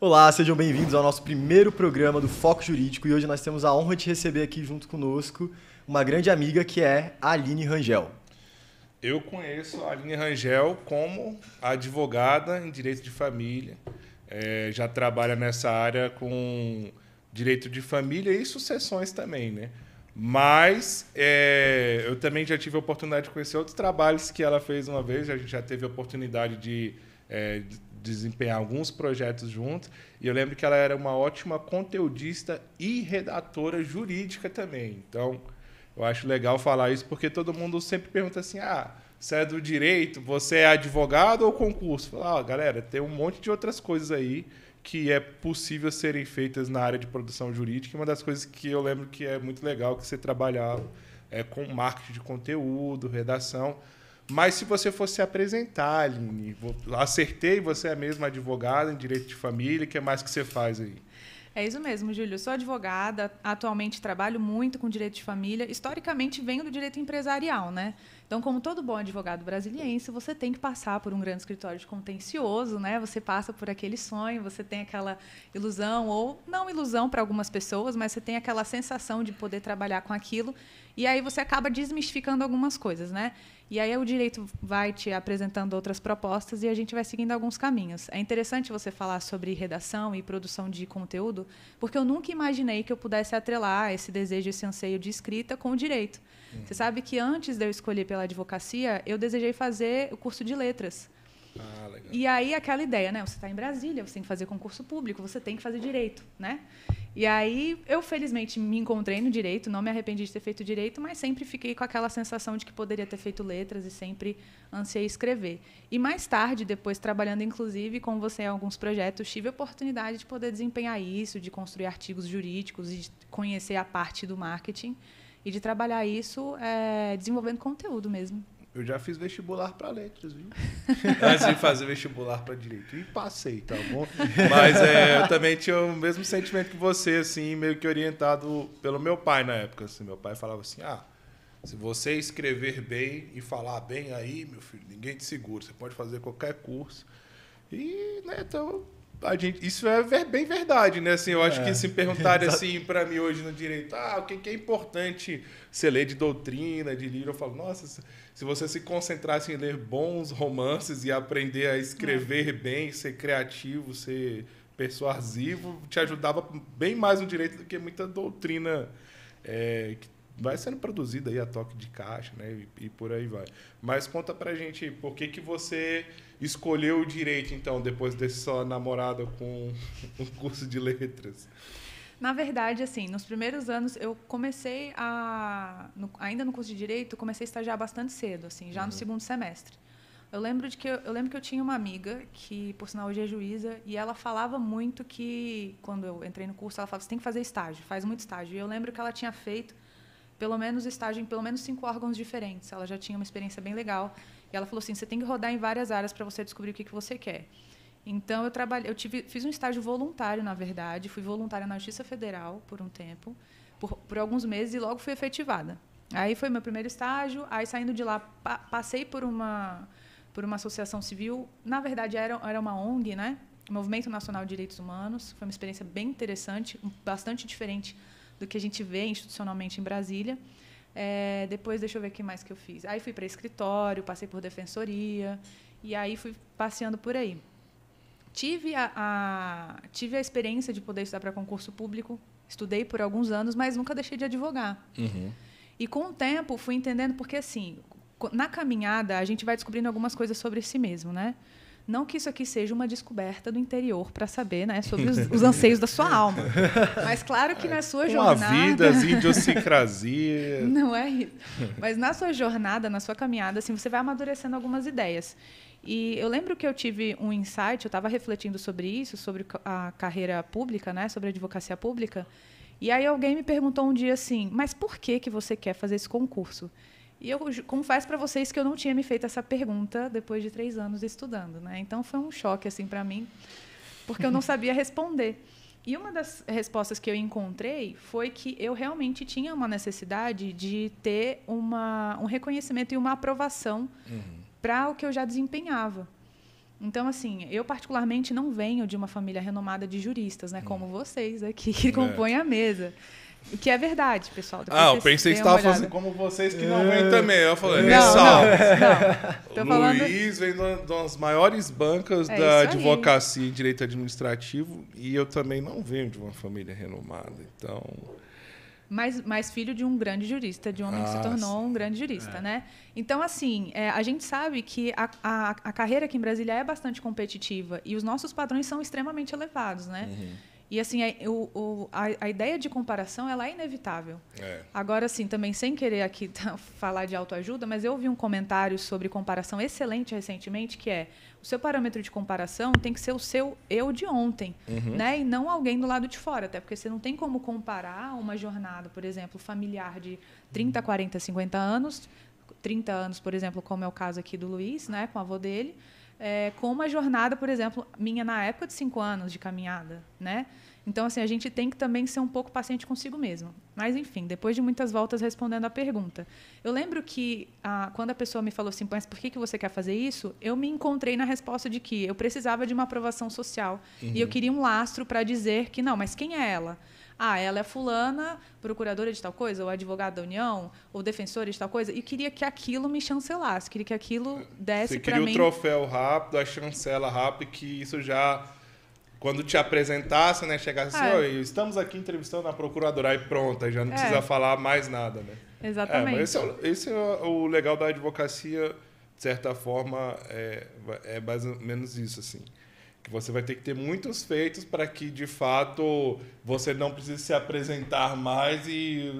Olá, sejam bem-vindos ao nosso primeiro programa do Foco Jurídico e hoje nós temos a honra de receber aqui junto conosco uma grande amiga que é a Aline Rangel. Eu conheço a Aline Rangel como advogada em direito de família. Já trabalha nessa área com direito de família e sucessões também, né? Mas eu também já tive a oportunidade de conhecer outros trabalhos que ela fez uma vez. A gente já teve a oportunidade de desempenhar alguns projetos juntos. E eu lembro que ela era uma ótima conteudista e redatora jurídica também. Então, eu acho legal falar isso porque todo mundo sempre pergunta assim, você é do direito, você é advogado ou concurso? Fala, galera, tem um monte de outras coisas aí que é possível serem feitas na área de produção jurídica. E uma das coisas que eu lembro que é muito legal que você trabalhava com marketing de conteúdo, redação. Mas se você fosse se apresentar, Aline, acertei, você é mesmo advogada em direito de família, o que mais que você faz aí? É isso mesmo, Júlio. Eu sou advogada, atualmente trabalho muito com direito de família. Historicamente, venho do direito empresarial, né? Então, como todo bom advogado brasiliense, você tem que passar por um grande escritório de contencioso, né? Você passa por aquele sonho, você tem aquela ilusão, ou não ilusão para algumas pessoas, mas você tem aquela sensação de poder trabalhar com aquilo. E aí você acaba desmistificando algumas coisas, né? E aí o direito vai te apresentando outras propostas e a gente vai seguindo alguns caminhos. É interessante você falar sobre redação e produção de conteúdo, porque eu nunca imaginei que eu pudesse atrelar esse desejo, esse anseio de escrita com o direito. Você sabe que antes de eu escolher pela advocacia, eu desejei fazer o curso de letras. Legal. E aí aquela ideia, né? Você está em Brasília, você tem que fazer concurso público, você tem que fazer direito, né? E aí eu, felizmente, me encontrei no direito, não me arrependi de ter feito direito, mas sempre fiquei com aquela sensação de que poderia ter feito letras e sempre ansiei escrever. E mais tarde, depois trabalhando, inclusive, com você em alguns projetos, tive a oportunidade de poder desempenhar isso, de construir artigos jurídicos e de conhecer a parte do marketing e de trabalhar isso desenvolvendo conteúdo mesmo. Eu já fiz vestibular para letras, viu? Antes de fazer vestibular para direito. E passei, tá bom? Mas eu também tinha o mesmo sentimento que você, assim, meio que orientado pelo meu pai na época. Assim, meu pai falava assim, se você escrever bem e falar bem aí, meu filho, ninguém te segura. Você pode fazer qualquer curso. E, né, então... isso é bem verdade, né? Assim, eu acho que se perguntarem assim para mim hoje no direito, o que é importante você ler de doutrina, de livro, eu falo, nossa, se você se concentrasse em ler bons romances e aprender a escrever bem, ser criativo, ser persuasivo, te ajudava bem mais no direito do que muita doutrina que vai sendo produzida aí a toque de caixa, né? E por aí vai. Mas conta pra gente por que você escolheu o direito, então, depois desse sua namorada com um curso de letras? Na verdade, assim, nos primeiros anos, eu comecei ainda no curso de Direito, comecei a estagiar bastante cedo, assim, já no segundo semestre. Eu lembro que eu tinha uma amiga que, por sinal, hoje é juíza, e ela falava muito que, quando eu entrei no curso, ela falava, você tem que fazer estágio, faz muito estágio. E eu lembro que ela tinha feito pelo menos estágio em pelo menos 5 órgãos diferentes. Ela já tinha uma experiência bem legal. E ela falou assim, você tem que rodar em várias áreas para você descobrir o que você quer. Então, fiz um estágio voluntário, na verdade. Fui voluntária na Justiça Federal por um tempo, por alguns meses, e logo fui efetivada. Aí foi meu primeiro estágio. Aí, saindo de lá, passei por uma associação civil. Na verdade, era uma ONG, né? Movimento Nacional de Direitos Humanos. Foi uma experiência bem interessante, bastante diferente do que a gente vê institucionalmente em Brasília. Depois, deixa eu ver o que mais que eu fiz. Aí fui para escritório, passei por defensoria, e aí fui passeando por aí. Tive a experiência de poder estudar para concurso público, estudei por alguns anos, mas nunca deixei de advogar. Uhum. E com o tempo fui entendendo, porque assim, na caminhada a gente vai descobrindo algumas coisas sobre si mesmo, né? Não que isso aqui seja uma descoberta do interior para saber, né, sobre os anseios da sua alma. Mas claro que na sua jornada... Uma vida, as idiosincrasias... Não é isso. Mas na sua jornada, na sua caminhada, assim, você vai amadurecendo algumas ideias. E eu lembro que eu tive um insight, eu estava refletindo sobre isso, sobre a carreira pública, né, sobre a advocacia pública, e aí alguém me perguntou um dia assim, mas por que você quer fazer esse concurso? E eu confesso para vocês que eu não tinha me feito essa pergunta depois de 3 anos estudando, né? Então foi um choque assim para mim, porque eu não sabia responder. E uma das respostas que eu encontrei foi que eu realmente tinha uma necessidade de ter um reconhecimento e uma aprovação para o que eu já desempenhava. Então, assim, eu particularmente não venho de uma família renomada de juristas, né? Como vocês aqui que compõem a mesa. O que é verdade, pessoal. Eu pensei que você estava falando como vocês que não vêm também. Eu falei, Tô falando... Luiz vem de uma das maiores bancas da advocacia em direito administrativo e eu também não venho de uma família renomada. Então... Mas filho de um grande jurista, de um homem que se tornou um grande jurista, né? Então, assim, a gente sabe que a carreira aqui em Brasília é bastante competitiva e os nossos padrões são extremamente elevados, né? E, assim, a ideia de comparação, ela é inevitável. Agora, assim, também sem querer aqui falar de autoajuda, mas eu ouvi um comentário sobre comparação excelente recentemente, que é: o seu parâmetro de comparação tem que ser o seu eu de ontem, né? E não alguém do lado de fora, até porque você não tem como comparar uma jornada, por exemplo, familiar de 30, 40, 50 anos, 30 anos, por exemplo, como é o caso aqui do Luiz, né, com o avô dele, com uma jornada, por exemplo, minha na época de 5 anos de caminhada, né? Então, assim, a gente tem que também ser um pouco paciente consigo mesmo. Mas, enfim, depois de muitas voltas respondendo a pergunta. Eu lembro que, quando a pessoa me falou assim, mas por que você quer fazer isso? Eu me encontrei na resposta de que eu precisava de uma aprovação social. E eu queria um lastro para dizer que, não, mas quem é ela? Ela é fulana, procuradora de tal coisa, ou advogada da União, ou defensora de tal coisa. E queria que aquilo me chancelasse, queria que aquilo desse para mim... Você queria o troféu rápido, a chancela rápida, que isso já... Quando te apresentasse, né, chegasse assim, estamos aqui entrevistando a procuradora, aí pronto, aí já não precisa falar mais nada, né? Exatamente. Mas esse é o legal da advocacia, de certa forma, é mais ou menos isso, assim. Que você vai ter que ter muitos feitos para que, de fato, você não precise se apresentar mais e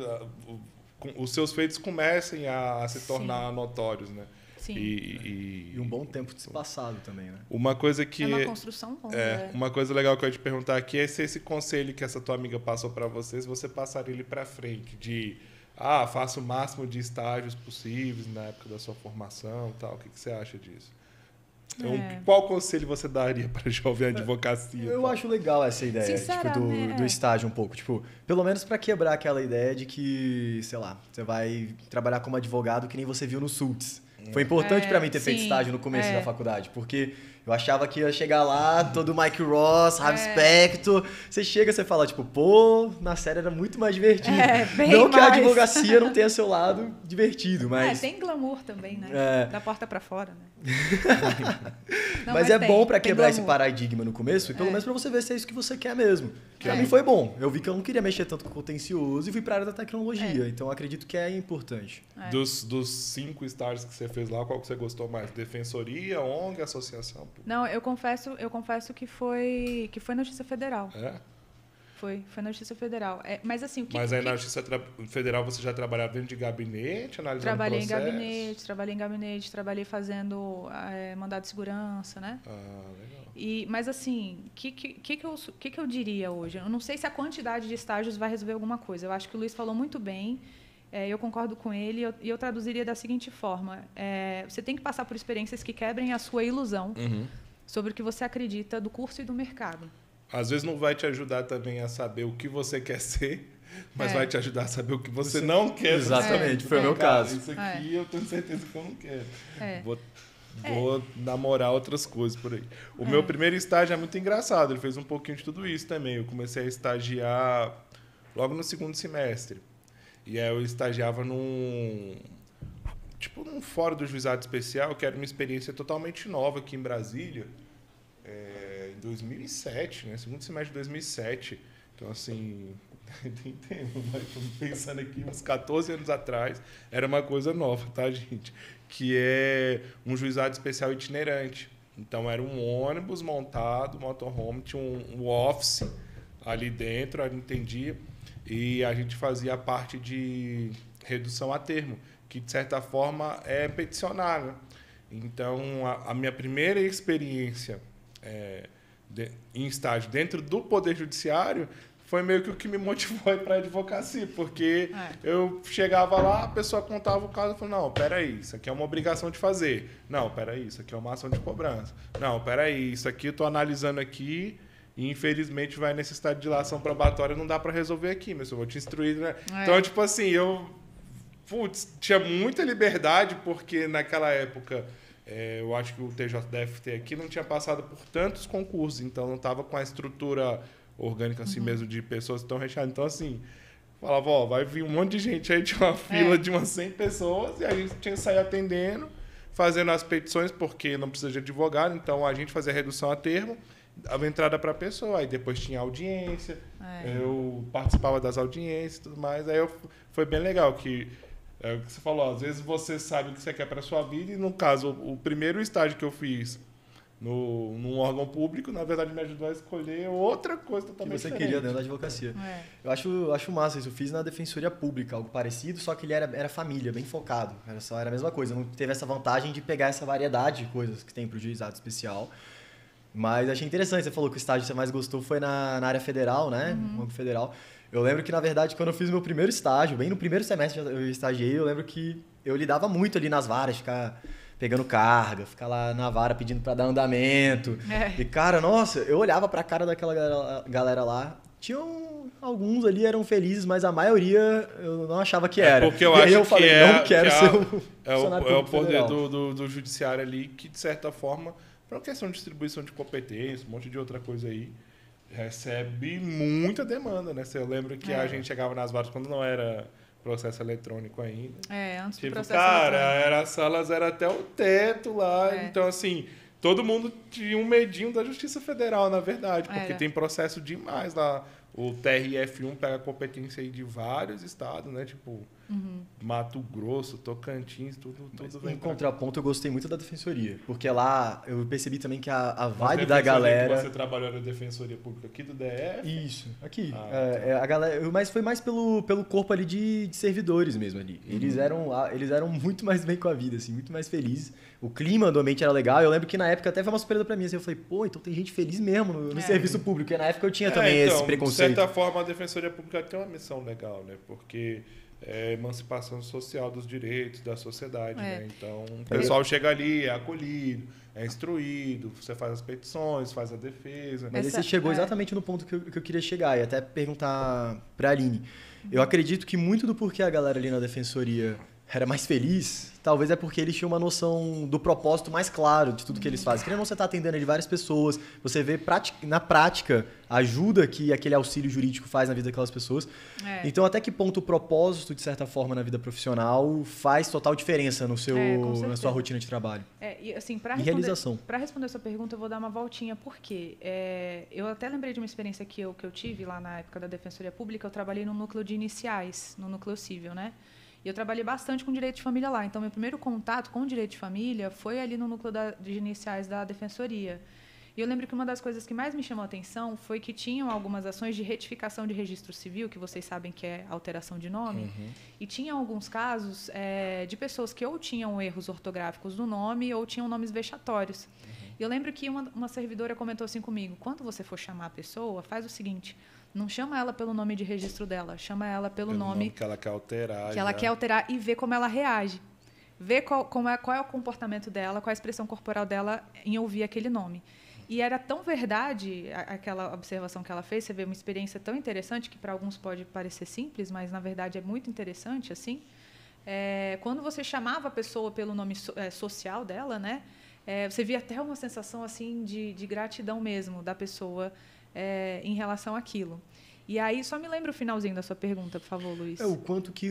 os seus feitos comecem a se tornar notórios, né? Sim. E um bom tempo de se passado também, né? Uma coisa que... É uma construção longa. Uma coisa legal que eu ia te perguntar aqui é se esse conselho que essa tua amiga passou para vocês, você passaria ele para frente, de faça o máximo de estágios possíveis na época da sua formação e tal. O que você acha disso? Então, qual conselho você daria para jovem advocacia? Eu acho legal essa ideia, do estágio um pouco. Tipo, pelo menos para quebrar aquela ideia de que, sei lá, você vai trabalhar como advogado que nem você viu no Sults. Foi importante para mim ter feito estágio no começo da faculdade, porque eu achava que ia chegar lá, todo Mike Ross, Ravi Spector. Você chega, você fala, tipo, na série era muito mais divertido. Não que a advocacia não tenha seu lado divertido, mas... tem glamour também, né? Da porta para fora, né? Não, mas é bom para quebrar esse paradigma no começo, e pelo menos para você ver se é isso que você quer mesmo. Para mim foi bom. Eu vi que eu não queria mexer tanto com o contencioso e fui para a área da tecnologia. Então, acredito que é importante. Dos 5 estágios que você fez lá, qual que você gostou mais? Defensoria, ONG, associação? Não, eu confesso que foi na Justiça Federal. Foi na Justiça Federal. Mas assim, Mas aí na Justiça Federal você já trabalhava dentro de gabinete, analisando Trabalhei em gabinete, trabalhei fazendo mandado de segurança, né? Legal. Mas assim, o que eu diria hoje? Eu não sei se a quantidade de estágios vai resolver alguma coisa. Eu acho que o Luiz falou muito bem. Eu concordo com ele e eu traduziria da seguinte forma. Você tem que passar por experiências que quebrem a sua ilusão sobre o que você acredita do curso e do mercado. Às vezes não vai te ajudar também a saber o que você quer ser, mas vai te ajudar a saber o que você não quer. Exatamente, foi o meu caso. Isso aqui eu tenho certeza que eu não quero. Vou namorar outras coisas por aí. O meu primeiro estágio é muito engraçado, ele fez um pouquinho de tudo isso também. Eu comecei a estagiar logo no segundo semestre. E aí eu estagiava num fórum do juizado especial, que era uma experiência totalmente nova aqui em Brasília, em 2007, né? Segundo semestre de 2007. Então, assim, tem tempo, mas estou pensando aqui, uns 14 anos atrás, era uma coisa nova, tá, gente? Que é um juizado especial itinerante. Então, era um ônibus montado, motorhome, tinha um office ali dentro, eu entendia. E a gente fazia a parte de redução a termo, que, de certa forma, é peticionar, né? Então, a minha primeira experiência em estágio dentro do Poder Judiciário foi meio que o que me motivou para a advocacia, porque eu chegava lá, a pessoa contava o caso e falava, não, peraí, isso aqui é uma obrigação de fazer. Não, peraí, isso aqui é uma ação de cobrança. Não, peraí, isso aqui eu estou analisando aqui... E, infelizmente, vai necessitar de dilação probatória, não dá para resolver aqui, mas eu vou te instruir, né? Então, tipo assim, eu tinha muita liberdade, porque naquela época eu acho que o TJDFT aqui não tinha passado por tantos concursos, então não estava com a estrutura orgânica assim mesmo de pessoas tão recheadas. Então, assim, falava, ó, vai vir um monte de gente aí de uma fila de umas 100 pessoas e a gente tinha que sair atendendo, fazendo as petições, porque não precisa de advogado, então a gente fazia redução a termo, dava entrada para a pessoa, aí depois tinha audiência, eu participava das audiências e tudo mais, aí foi bem legal que é o que você falou, às vezes você sabe o que você quer para a sua vida e, no caso, o primeiro estágio que eu fiz num órgão público, na verdade, me ajudou a escolher outra coisa totalmente diferente. Que você queria dentro da advocacia. Eu acho massa isso. Eu fiz na Defensoria Pública, algo parecido, só que ele era família, bem focado. Era a mesma coisa. Não teve essa vantagem de pegar essa variedade de coisas que tem para o juizado especial. Mas achei interessante. Você falou que o estágio que você mais gostou foi na área federal, né? No órgão federal. Eu lembro que, na verdade, quando eu fiz meu primeiro estágio, bem no primeiro semestre eu estagiei, eu lembro que eu lidava muito ali nas varas, ficar pegando carga, ficar lá na vara pedindo para dar andamento. E, cara, nossa, eu olhava para a cara daquela galera lá, tinham alguns ali eram felizes, mas a maioria eu não achava que era. Porque eu acho falei, que não quero ser o poder do judiciário ali que, de certa forma, para uma questão de distribuição de competência, um monte de outra coisa aí, recebe muita demanda, né? Eu lembro que a gente chegava nas varas quando não era processo eletrônico ainda. Antes do tipo, processo cara, as salas eram até o teto lá. Então, assim, todo mundo tinha um medinho da Justiça Federal, na verdade, porque tem processo demais lá. O TRF1 pega competência aí de vários estados, né? Tipo, Mato Grosso, Tocantins, tudo vem. Em contraponto, eu gostei muito da Defensoria, porque lá eu percebi também que a vibe da galera... Você trabalhou na Defensoria Pública aqui do DF? Isso, aqui. A galera, mas foi mais pelo corpo ali de servidores mesmo ali. Eles eram muito mais bem com a vida, assim, muito mais felizes. O clima do ambiente era legal. Eu lembro que na época até foi uma surpresa pra mim. Assim, eu falei, pô, então tem gente feliz mesmo no serviço público. E na época eu tinha também esse preconceito. De certa forma, a Defensoria Pública tem uma missão legal, né? Porque é emancipação social dos direitos da sociedade, né? Então, o pessoal chega ali, é acolhido, é instruído, você faz as petições, faz a defesa. Mas você chegou exatamente no ponto que eu queria chegar e até perguntar pra Aline. Eu acredito que muito do porquê a galera ali na Defensoria era mais feliz, talvez é porque eles tinham uma noção do propósito mais claro de tudo que eles fazem. Querendo ou não, você está atendendo ali várias pessoas, você vê na prática a ajuda que aquele auxílio jurídico faz na vida daquelas pessoas. Então, até que ponto o propósito, de certa forma, na vida profissional faz total diferença na sua rotina de trabalho? E assim, realização. Para responder a sua pergunta, eu vou dar uma voltinha, porque eu até lembrei de uma experiência que eu tive lá na época da Defensoria Pública. Eu trabalhei no núcleo de iniciais, no núcleo civil, né? E eu trabalhei bastante com direito de família lá. Então, meu primeiro contato com o direito de família foi ali no núcleo de iniciais da Defensoria. E eu lembro que uma das coisas que mais me chamou a atenção foi que tinham algumas ações de retificação de registro civil, que vocês sabem que é alteração de nome. E tinham alguns casos de pessoas que ou tinham erros ortográficos no nome ou tinham nomes vexatórios. E eu lembro que uma servidora comentou assim comigo, quando você for chamar a pessoa, faz o seguinte... Não chama ela pelo nome de registro dela, chama ela pelo nome que ela quer alterar. Que ela quer alterar e ver como ela reage. Ver qual é o comportamento dela, qual é a expressão corporal dela em ouvir aquele nome. E era tão verdade aquela observação que ela fez, você vê uma experiência tão interessante, que para alguns pode parecer simples, mas na verdade é muito interessante, assim. Quando você chamava a pessoa pelo nome social dela, né, você via até uma sensação assim de gratidão mesmo da pessoa em relação àquilo. E aí, só me lembra o finalzinho da sua pergunta, por favor, Luiz. O quanto que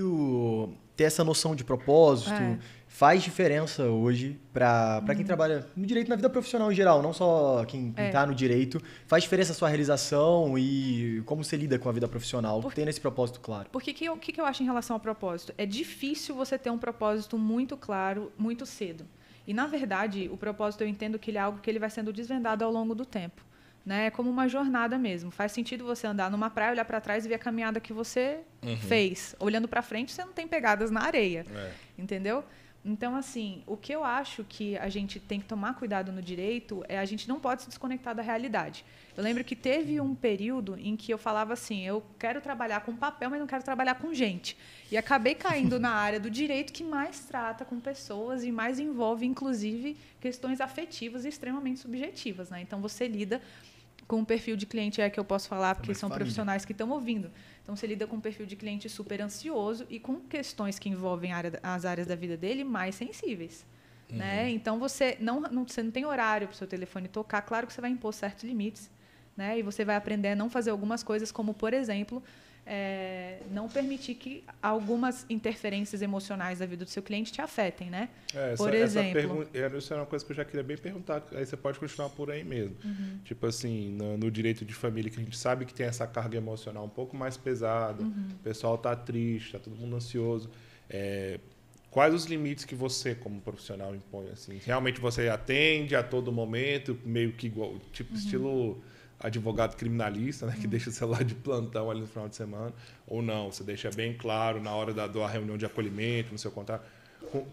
ter essa noção de propósito faz diferença hoje para quem trabalha no direito, na vida profissional em geral, não só quem está no direito. Faz diferença a sua realização e como você lida com a vida profissional, tendo esse propósito claro. Porque o que eu acho em relação ao propósito? É difícil você ter um propósito muito claro, muito cedo. E, na verdade, o propósito, eu entendo que ele é algo que ele vai sendo desvendado ao longo do tempo. Né? É como uma jornada mesmo. Faz sentido você andar numa praia, olhar para trás e ver a caminhada que você fez. Olhando para frente, você não tem pegadas na areia. Entendeu? Então, assim, o que eu acho que a gente tem que tomar cuidado no direito é a gente não pode se desconectar da realidade. Eu lembro que teve um período em que eu falava assim, eu quero trabalhar com papel, mas não quero trabalhar com gente. E acabei caindo na área do direito que mais trata com pessoas e mais envolve, inclusive, questões afetivas e extremamente subjetivas. Né? Então, você lida com um perfil de cliente que eu posso falar, porque são profissionais que estão ouvindo. Então, você lida com um perfil de cliente super ansioso e com questões que envolvem as áreas da vida dele mais sensíveis. né? Então, você não tem horário para o seu telefone tocar. Claro que você vai impor certos limites, né? E você vai aprender a não fazer algumas coisas, como, por exemplo, não permitir que algumas interferências emocionais da vida do seu cliente te afetem, né? Por exemplo... Essa é uma coisa que eu já queria bem perguntar, aí você pode continuar por aí mesmo. Tipo assim, no direito de família, que a gente sabe que tem essa carga emocional um pouco mais pesada, o pessoal está triste, está todo mundo ansioso. Quais os limites que você, como profissional, impõe? Assim? Realmente você atende a todo momento, meio que igual, tipo estilo... advogado criminalista, né, que deixa o celular de plantão ali no final de semana, ou não, você deixa bem claro na hora da reunião de acolhimento, no seu contrato,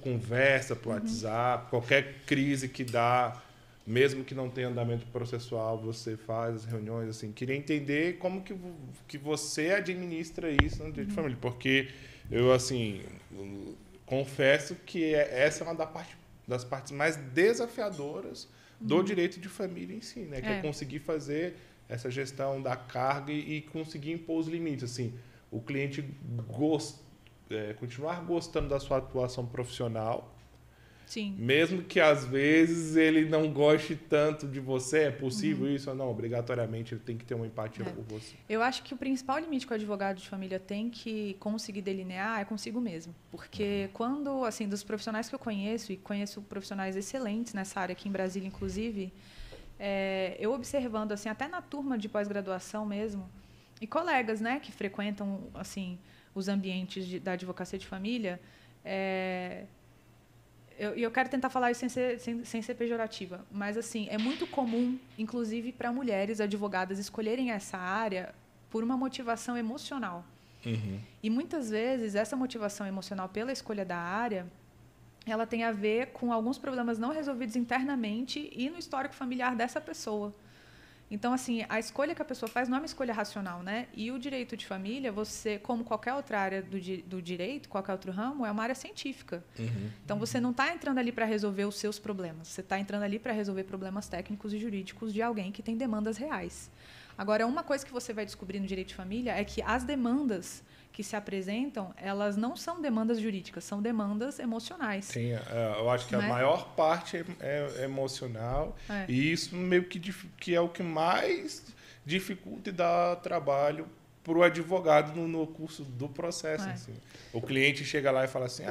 conversa por WhatsApp, qualquer crise que dá, mesmo que não tenha andamento processual, você faz as reuniões, assim. Queria entender como que você administra isso no direito de família, porque eu, assim, confesso que essa é uma das partes mais desafiadoras do direito de família em si, né? Que é conseguir fazer essa gestão da carga e conseguir impor os limites. Assim, o cliente continuar gostando da sua atuação profissional, sim, mesmo que às vezes ele não goste tanto de você. É possível isso ou não? Obrigatoriamente ele tem que ter uma empatia por você. Eu acho que o principal limite que o advogado de família tem que conseguir delinear é consigo mesmo. Porque quando, assim, dos profissionais que eu conheço, e conheço profissionais excelentes nessa área aqui em Brasília, inclusive, eu observando, assim, até na turma de pós-graduação mesmo, e colegas, né, que frequentam, assim, os ambientes da advocacia de família, eu quero tentar falar isso sem ser pejorativa, mas assim, é muito comum, inclusive para mulheres advogadas, escolherem essa área por uma motivação emocional. E muitas vezes essa motivação emocional pela escolha da área, ela tem a ver com alguns problemas não resolvidos internamente e no histórico familiar dessa pessoa. Então, assim, a escolha que a pessoa faz não é uma escolha racional, né? E o direito de família, você, como qualquer outra área do direito, qualquer outro ramo, é uma área científica. Então, você não está entrando ali para resolver os seus problemas. Você está entrando ali para resolver problemas técnicos e jurídicos de alguém que tem demandas reais. Agora, uma coisa que você vai descobrir no direito de família é que as demandas que se apresentam, elas não são demandas jurídicas, são demandas emocionais. Sim, eu acho que a maior parte é emocional, e isso meio que é o que mais dificulta e dá trabalho para o advogado no curso do processo. Assim. O cliente chega lá e fala assim,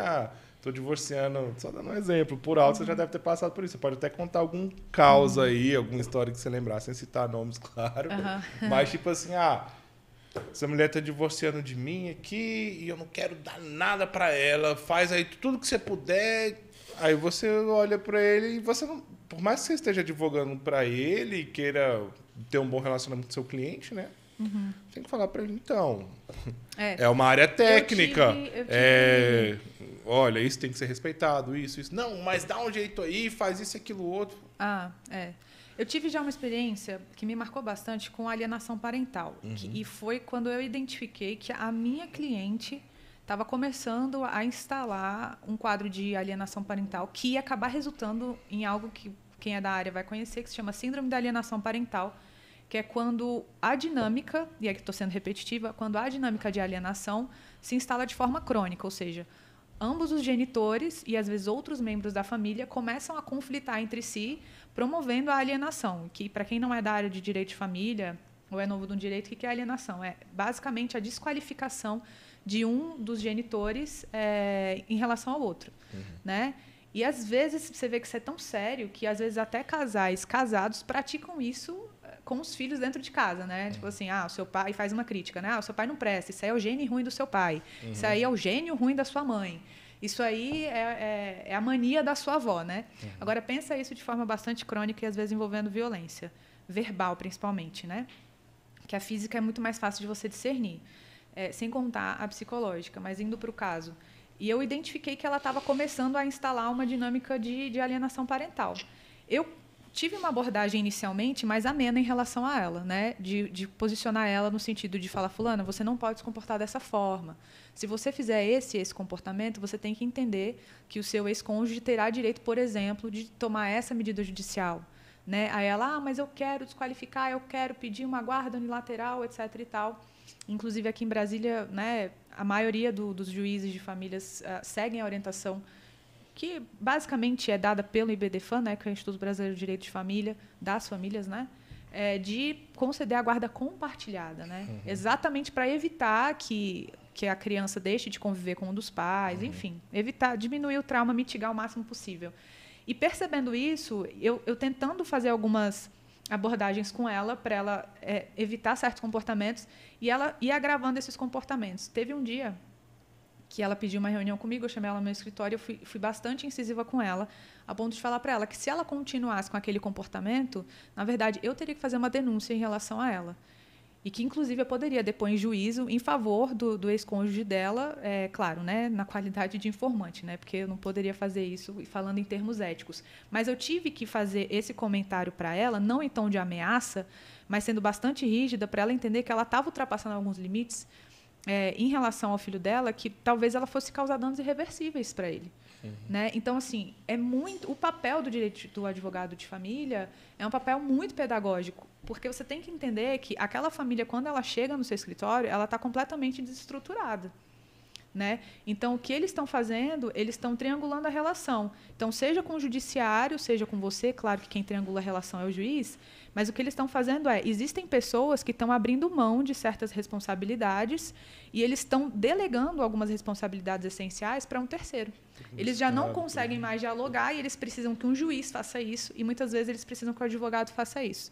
estou divorciando, só dando um exemplo, por alto você já deve ter passado por isso. Você pode até contar algum caos aí, alguma história que você lembrar, sem citar nomes, claro. Mas tipo assim, essa mulher está divorciando de mim aqui e eu não quero dar nada para ela. Faz aí tudo que você puder. Aí você olha para ele e você não... Por mais que você esteja advogando para ele e queira ter um bom relacionamento com o seu cliente, né? Tem que falar para ele, então... É uma área técnica. Olha, isso tem que ser respeitado, isso. Não, mas dá um jeito aí, faz isso e aquilo outro. Eu tive já uma experiência que me marcou bastante com alienação parental. E foi quando eu identifiquei que a minha cliente estava começando a instalar um quadro de alienação parental que ia acabar resultando em algo que quem é da área vai conhecer, que se chama síndrome da alienação parental, que é quando a dinâmica, e aqui estou sendo repetitiva, quando a dinâmica de alienação se instala de forma crônica, ou seja, ambos os genitores e, às vezes, outros membros da família começam a conflitar entre si, promovendo a alienação, que, para quem não é da área de direito de família ou é novo no direito, o que é alienação? É, basicamente, a desqualificação de um dos genitores em relação ao outro. Né? E, às vezes, você vê que isso é tão sério que, às vezes, até casais casados praticam isso com os filhos dentro de casa, né? Tipo assim, o seu pai faz uma crítica, né? O seu pai não presta, isso aí é o gene ruim do seu pai, isso aí é o gênio ruim da sua mãe, isso aí é a mania da sua avó, né? Agora, pensa isso de forma bastante crônica e, às vezes, envolvendo violência, verbal, principalmente, né? Que a física é muito mais fácil de você discernir, sem contar a psicológica, mas indo para o caso. E eu identifiquei que ela estava começando a instalar uma dinâmica de alienação parental. Eu tive uma abordagem inicialmente mais amena em relação a ela, né? De posicionar ela no sentido de falar, fulana, você não pode se comportar dessa forma. Se você fizer esse comportamento, você tem que entender que o seu ex-cônjuge terá direito, por exemplo, de tomar essa medida judicial. Né? Aí ela, mas eu quero desqualificar, eu quero pedir uma guarda unilateral, etc. e tal. Inclusive, aqui em Brasília, né, a maioria dos juízes de famílias seguem a orientação que basicamente é dada pelo IBDFAM, né, que é o Instituto Brasileiro de Direito de Família, das famílias, né, de conceder a guarda compartilhada, né, exatamente para evitar que a criança deixe de conviver com um dos pais, enfim, diminuir o trauma, mitigar o máximo possível. E percebendo isso, eu tentando fazer algumas abordagens com ela para ela evitar certos comportamentos e ela ir agravando esses comportamentos. Teve um dia que ela pediu uma reunião comigo, eu chamei ela no meu escritório, eu fui bastante incisiva com ela, a ponto de falar para ela que se ela continuasse com aquele comportamento, na verdade, eu teria que fazer uma denúncia em relação a ela. E que, inclusive, eu poderia depor em juízo em favor do ex-cônjuge dela, claro, né, na qualidade de informante, né, porque eu não poderia fazer isso falando em termos éticos. Mas eu tive que fazer esse comentário para ela, não em tom de ameaça, mas sendo bastante rígida, para ela entender que ela estava ultrapassando alguns limites em relação ao filho dela, que talvez ela fosse causar danos irreversíveis para ele. Né? Então, assim, o papel do direito do advogado de família é um papel muito pedagógico, porque você tem que entender que aquela família, quando ela chega no seu escritório, ela está completamente desestruturada. Né? Então, o que eles estão fazendo, eles estão triangulando a relação. Então, seja com o judiciário, seja com você, claro que quem triangula a relação é o juiz, mas o que eles estão fazendo existem pessoas que estão abrindo mão de certas responsabilidades e eles estão delegando algumas responsabilidades essenciais para um terceiro. Eles já não conseguem mais dialogar e eles precisam que um juiz faça isso e muitas vezes eles precisam que o advogado faça isso.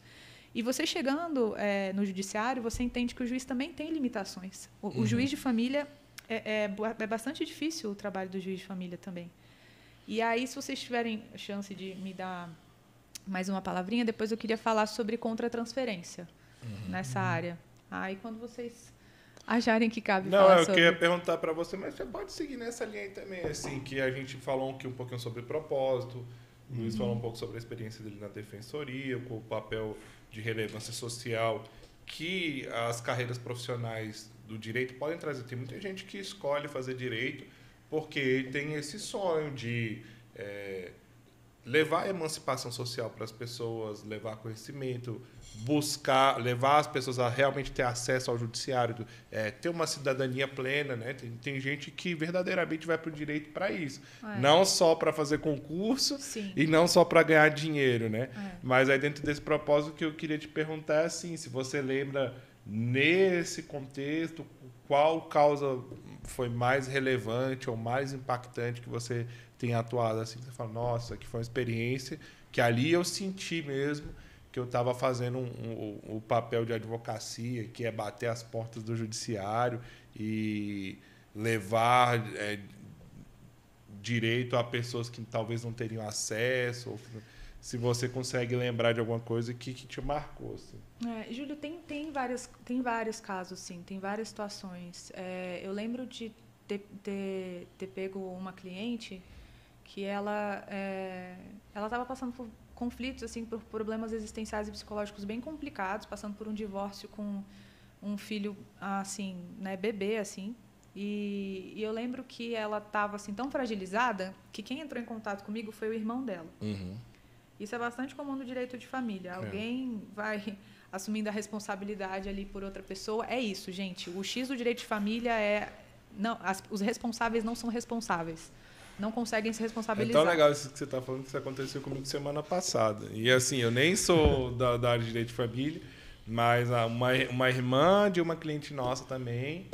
E você chegando no judiciário, você entende que o juiz também tem limitações. O juiz de família... É bastante difícil o trabalho do juiz de família também. E aí, se vocês tiverem chance de me dar mais uma palavrinha, depois eu queria falar sobre contra-transferência nessa área. Aí, quando vocês acharem que cabe falar sobre... Não, eu queria perguntar para você, mas você pode seguir nessa linha aí também, assim, que a gente falou um pouquinho sobre propósito, o Luiz falou um pouco sobre a experiência dele na defensoria, com o papel de relevância social que as carreiras profissionais do direito podem trazer. Tem muita gente que escolhe fazer direito porque tem esse sonho de levar a emancipação social para as pessoas, levar conhecimento, levar as pessoas a realmente ter acesso ao judiciário, ter uma cidadania plena, né? Tem gente que verdadeiramente vai para o direito para isso. Não só para fazer concurso e não só para ganhar dinheiro, né? Mas aí dentro desse propósito que eu queria te perguntar é assim, se você lembra nesse contexto, qual causa foi mais relevante ou mais impactante que você tem atuado assim? Você fala, nossa, que foi uma experiência que ali eu senti mesmo que eu estava fazendo o papel de advocacia, que é bater as portas do judiciário e levar direito a pessoas que talvez não teriam acesso, ou se você consegue lembrar de alguma coisa que te marcou. Assim. Júlio, tem vários casos, sim, tem várias situações. Eu lembro de ter pego uma cliente que ela estava passando por conflitos, assim, por problemas existenciais e psicológicos bem complicados, passando por um divórcio com um filho, assim, né, bebê, assim. E eu lembro que ela estava assim tão fragilizada que quem entrou em contato comigo foi o irmão dela. Isso é bastante comum no direito de família. Alguém vai assumindo a responsabilidade ali por outra pessoa. É isso, gente. O X do direito de família os responsáveis não são responsáveis. Não conseguem se responsabilizar. É tão legal isso que você está falando, que isso aconteceu comigo semana passada. E assim, eu nem sou da área de direito de família, mas uma irmã de uma cliente nossa também,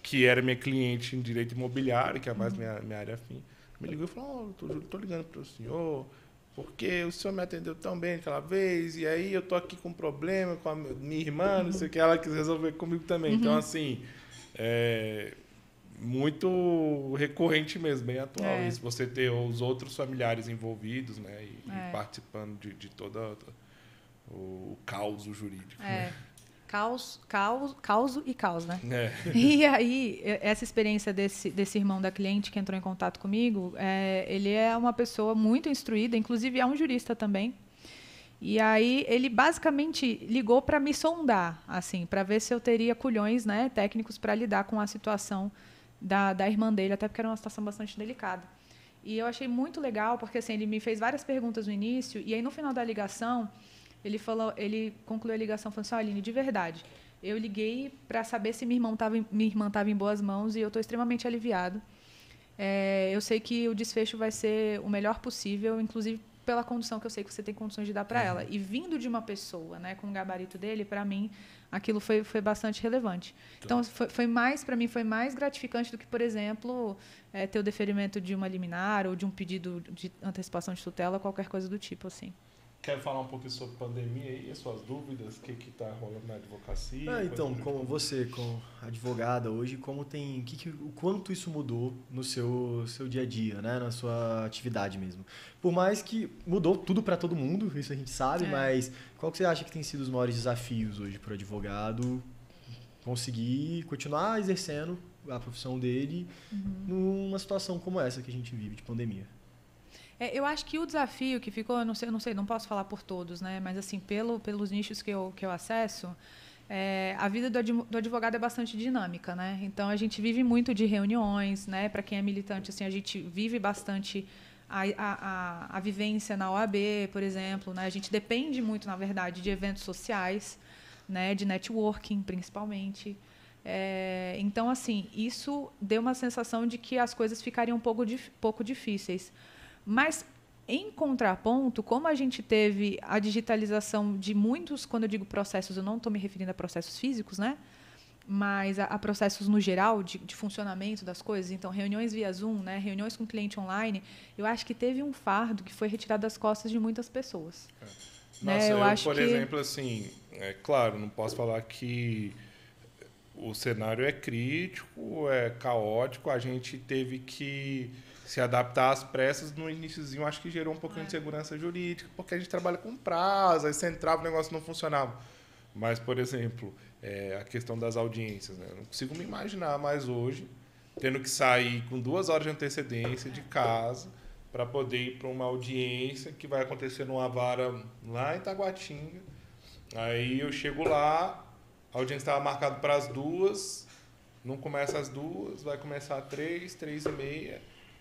que era minha cliente em direito imobiliário, que é mais minha área afim, me ligou e falou, tô ligando para o senhor, porque o senhor me atendeu tão bem aquela vez, e aí eu tô aqui com um problema com a minha irmã, não sei o que, ela quis resolver comigo também. Então, assim, muito recorrente mesmo, bem atual. Isso, você ter os outros familiares envolvidos, né, e participando de todo o caos jurídico. Né? Caos e caos, né? E aí, essa experiência desse irmão da cliente que entrou em contato comigo, ele é uma pessoa muito instruída, inclusive é um jurista também. E aí, ele basicamente ligou para me sondar, assim, para ver se eu teria culhões, né, técnicos para lidar com a situação da irmã dele, até porque era uma situação bastante delicada. E eu achei muito legal, porque assim, ele me fez várias perguntas no início, e aí no final da ligação, ele concluiu a ligação falando assim, Aline, de verdade, eu liguei para saber se minha irmã estava em boas mãos, e eu estou extremamente aliviado. eu sei que o desfecho vai ser o melhor possível, inclusive pela condição que eu sei que você tem condições de dar para ela. E vindo de uma pessoa, né, com o gabarito dele, para mim, aquilo foi bastante relevante. Então, para mim, foi mais gratificante do que, por exemplo, ter o deferimento de uma liminar ou de um pedido de antecipação de tutela, qualquer coisa do tipo, assim. Quer falar um pouquinho sobre pandemia aí, as suas dúvidas, o que está rolando na advocacia? Então, como você, como advogada hoje, o quanto isso mudou no seu dia a dia, né? Na sua atividade mesmo. Por mais que mudou tudo para todo mundo, isso a gente sabe, mas qual que você acha que tem sido os maiores desafios hoje para o advogado conseguir continuar exercendo a profissão dele numa situação como essa que a gente vive de pandemia? Eu acho que o desafio que ficou, eu não sei, não posso falar por todos, né? Mas assim, pelos nichos que eu acesso, a vida do advogado é bastante dinâmica, né? Então a gente vive muito de reuniões, né? Para quem é militante, assim, a gente vive bastante a vivência na OAB, por exemplo, né? A gente depende muito, na verdade, de eventos sociais, né? De networking, principalmente. Então, assim, isso deu uma sensação de que as coisas ficariam um pouco difíceis. Mas, em contraponto, como a gente teve a digitalização de muitos, quando eu digo processos, eu não estou me referindo a processos físicos, né? Mas a processos no geral, de funcionamento das coisas. Então, reuniões via Zoom, né? Reuniões com cliente online, eu acho que teve um fardo que foi retirado das costas de muitas pessoas. Nossa, eu acho por exemplo, assim, claro, não posso falar que o cenário é crítico, é caótico, a gente teve que se adaptar às pressas. No iniciozinho, acho que gerou um pouquinho de segurança jurídica, porque a gente trabalha com prazo, aí você entrava, o negócio não funcionava. Mas, por exemplo, a questão das audiências, né? Eu não consigo me imaginar mais hoje tendo que sair com 2 horas de antecedência de casa para poder ir para uma audiência que vai acontecer numa vara lá em Taguatinga. Aí eu chego lá, a audiência estava marcada para as 2, não começa às 2, vai começar às 3, 3h30.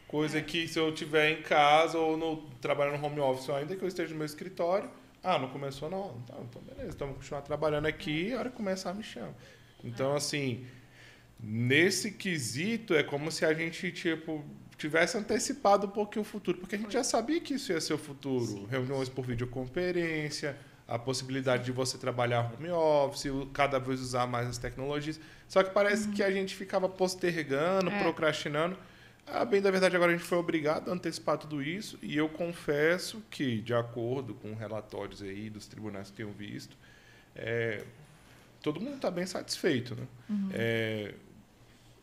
Coisa que se eu estiver em casa ou trabalhando no home office, ainda que eu esteja no meu escritório, não começou não. Então beleza, então vamos continuar trabalhando aqui e a hora que começar me chama. Então, assim, nesse quesito é como se a gente, tivesse antecipado um pouquinho o futuro, porque a gente já sabia que isso ia ser o futuro. Sim. Reuniões por videoconferência, a possibilidade de você trabalhar home office, cada vez usar mais as tecnologias. Só que parece que a gente ficava postergando, procrastinando. Bem da verdade, agora a gente foi obrigado a antecipar tudo isso, e eu confesso que, de acordo com relatórios aí dos tribunais que tenho visto, todo mundo está bem satisfeito, né?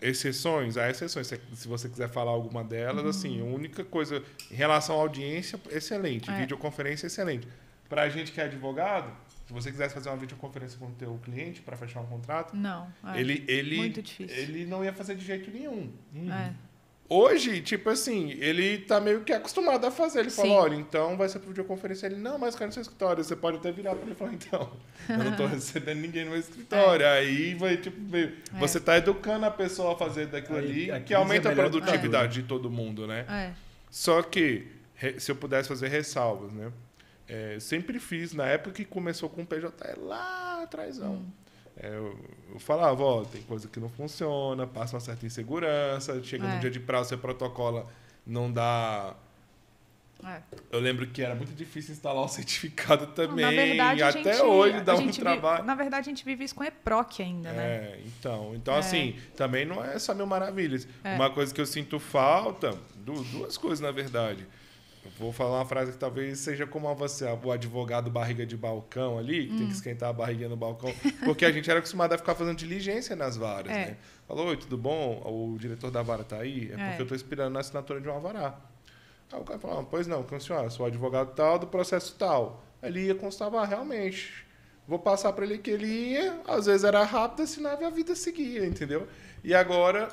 Exceções, há exceções. Se você quiser falar alguma delas, assim, a única coisa em relação à audiência, excelente. Videoconferência, excelente. Para a gente que é advogado, se você quisesse fazer uma videoconferência com o teu cliente para fechar um contrato, não, muito difícil. Ele não ia fazer de jeito nenhum. Hoje, assim, ele tá meio que acostumado a fazer. Ele fala, olha, então vai ser por videoconferência. Ele, não, mas eu quero no seu escritório. Você pode até virar para ele e falar, então, eu não tô recebendo ninguém no meu escritório. Aí vai, você tá educando a pessoa a fazer daquilo ali, que aumenta a produtividade de todo mundo, né? Só que, se eu pudesse fazer ressalvas, né? Sempre fiz, na época que começou com o PJ, lá atrásão. Eu falava, tem coisa que não funciona, passa uma certa insegurança, chega no dia de prazo, você protocola, não dá... Eu lembro que era muito difícil instalar o certificado também, na verdade, até hoje dá um trabalho. Na verdade, a gente vive isso com EPROC ainda, né? Então assim, também não é só mil maravilhas. Uma coisa que eu sinto falta, duas coisas, na verdade. Eu vou falar uma frase que talvez seja como você, o advogado barriga de balcão ali, que tem que esquentar a barriguinha no balcão, porque a gente era acostumado a ficar fazendo diligência nas varas, né? Falou, oi, tudo bom? O diretor da vara está aí? Porque eu estou esperando na assinatura de um alvará. Aí o cara falou, pois não, senhora, sou advogado tal, do processo tal. Ele ia constar, realmente, vou passar para ele que ele ia, às vezes era rápido, assinava e a vida seguia, entendeu? E agora...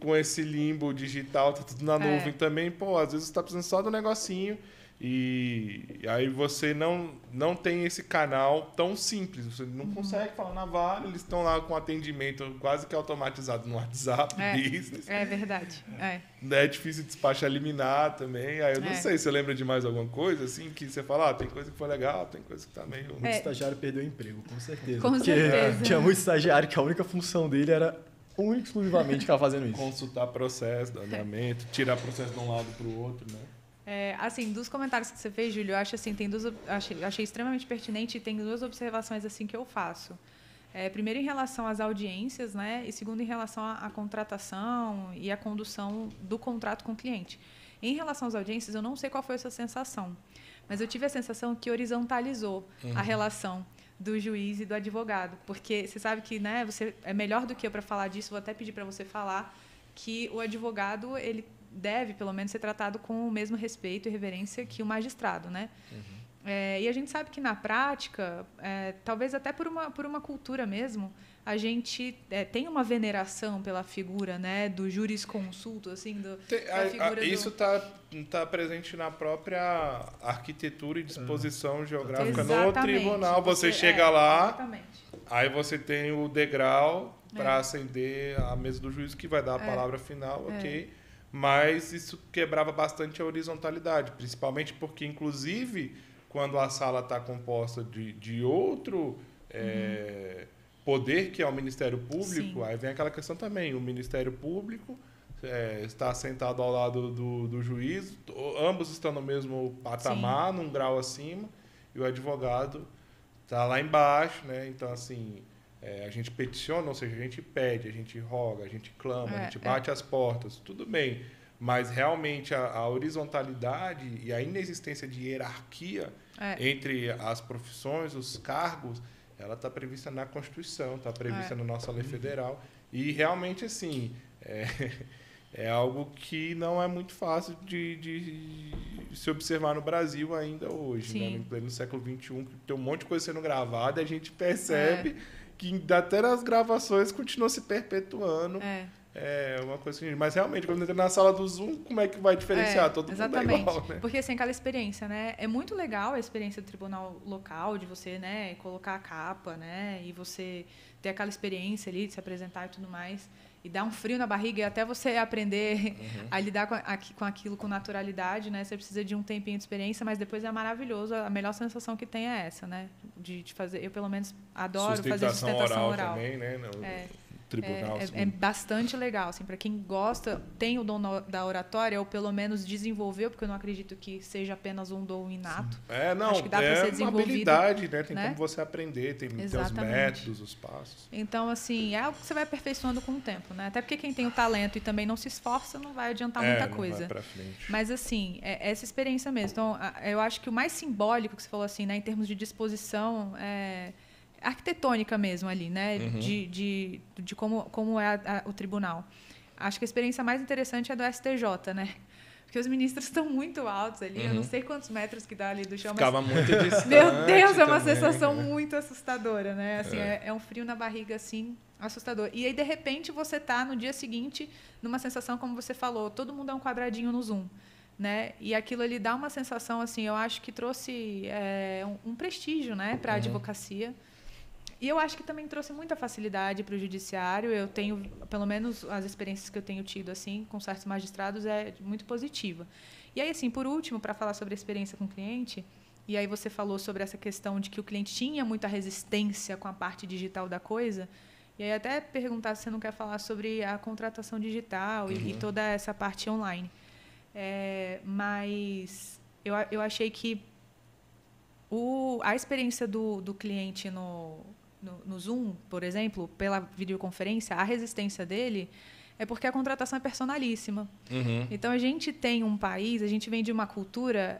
com esse limbo digital, tá tudo na nuvem também, às vezes você tá precisando só do negocinho e aí você não tem esse canal tão simples, você não consegue falar na vara, eles estão lá com atendimento quase que automatizado no WhatsApp Business. É verdade. É difícil despachar liminar também, aí eu não sei, você lembra de mais alguma coisa, assim, que você fala, tem coisa que foi legal, tem coisa que tá meio... Muito estagiário perdeu o emprego, com certeza. Com certeza. Tinha muito estagiário que a única função dele era única e exclusivamente ficava fazendo isso. Consultar processo, do andamento, tirar processo de um lado para o outro, né? Assim, dos comentários que você fez, Júlio, eu acho assim, achei extremamente pertinente e tem duas observações assim que eu faço. Primeiro, em relação às audiências, né? E segundo, em relação à contratação e à condução do contrato com o cliente. Em relação às audiências, eu não sei qual foi a sua sensação, mas eu tive a sensação que horizontalizou a relação do juiz e do advogado, porque você sabe que, né, você é melhor do que eu para falar disso, vou até pedir para você falar que o advogado, ele deve, pelo menos, ser tratado com o mesmo respeito e reverência que o magistrado, né? E a gente sabe que, na prática, talvez até por uma cultura mesmo, a gente tem uma veneração pela figura, né, do jurisconsulto, assim, isso está presente na própria arquitetura e disposição geográfica no tribunal. Você chega lá, aí você tem o degrau para ascender à mesa do juiz, que vai dar a palavra final, ok? Mas isso quebrava bastante a horizontalidade, principalmente porque, inclusive, quando a sala está composta de outro poder, que é o Ministério Público, aí vem aquela questão também. O Ministério Público está sentado ao lado do juiz, ambos estão no mesmo patamar, num grau acima, e o advogado está lá embaixo, né? Então, assim, a gente peticiona, ou seja, a gente pede, a gente roga, a gente clama, a gente bate as portas, tudo bem. Mas, realmente, a horizontalidade e a inexistência de hierarquia entre as profissões, os cargos, ela está prevista na Constituição, está prevista na nossa lei federal. E, realmente, assim, é algo que não é muito fácil de se observar no Brasil ainda hoje, né? No pleno século XXI, que tem um monte de coisa sendo gravada, e a gente percebe que até nas gravações continua se perpetuando. Uma coisa assim. Mas, realmente, quando entra na sala do Zoom, como é que vai diferenciar? Todo mundo é igual, né? Porque, assim, aquela experiência, né? É muito legal a experiência do tribunal local, de você, né, colocar a capa, né? E você ter aquela experiência ali de se apresentar e tudo mais. E dar um frio na barriga, e até você aprender a lidar com aquilo com naturalidade, né? Você precisa de um tempinho de experiência, mas depois é maravilhoso. A melhor sensação que tem é essa, né? De fazer. Eu, pelo menos, adoro fazer sustentação oral também, né? Tribunal, é bastante legal, assim, para quem gosta, tem o dom da oratória, ou pelo menos desenvolveu, porque eu não acredito que seja apenas um dom inato. Acho que dá para ser desenvolvido, uma habilidade, né? Tem como você aprender, tem os métodos, os passos. Então, assim, é algo que você vai aperfeiçoando com o tempo, né? Até porque quem tem o talento e também não se esforça, não vai adiantar muita coisa. Vai pra frente. Mas, assim, essa experiência mesmo. Então, eu acho que o mais simbólico que você falou, assim, né, em termos de disposição, arquitetônica mesmo ali, né? De como é o tribunal. Acho que a experiência mais interessante é do STJ, né? Porque os ministros estão muito altos ali, eu não sei quantos metros que dá ali do chão, ficava muito distante. Meu Deus, é uma sensação muito assustadora, né? Assim, é um frio na barriga, assim, assustador. E aí, de repente, você tá no dia seguinte numa sensação, como você falou, todo mundo é um quadradinho no Zoom, né? E aquilo ali dá uma sensação, assim, eu acho que trouxe um prestígio, né, para a advocacia. E eu acho que também trouxe muita facilidade para o judiciário. Eu tenho, pelo menos as experiências que eu tenho tido assim com certos magistrados, é muito positiva. E aí, assim, por último, para falar sobre a experiência com o cliente, e aí você falou sobre essa questão de que o cliente tinha muita resistência com a parte digital da coisa, e aí até perguntar se você não quer falar sobre a contratação digital e toda essa parte online. Mas eu achei que a experiência do cliente no Zoom, por exemplo, pela videoconferência, a resistência dele é porque a contratação é personalíssima. Então, a gente tem um país, a gente vem de uma cultura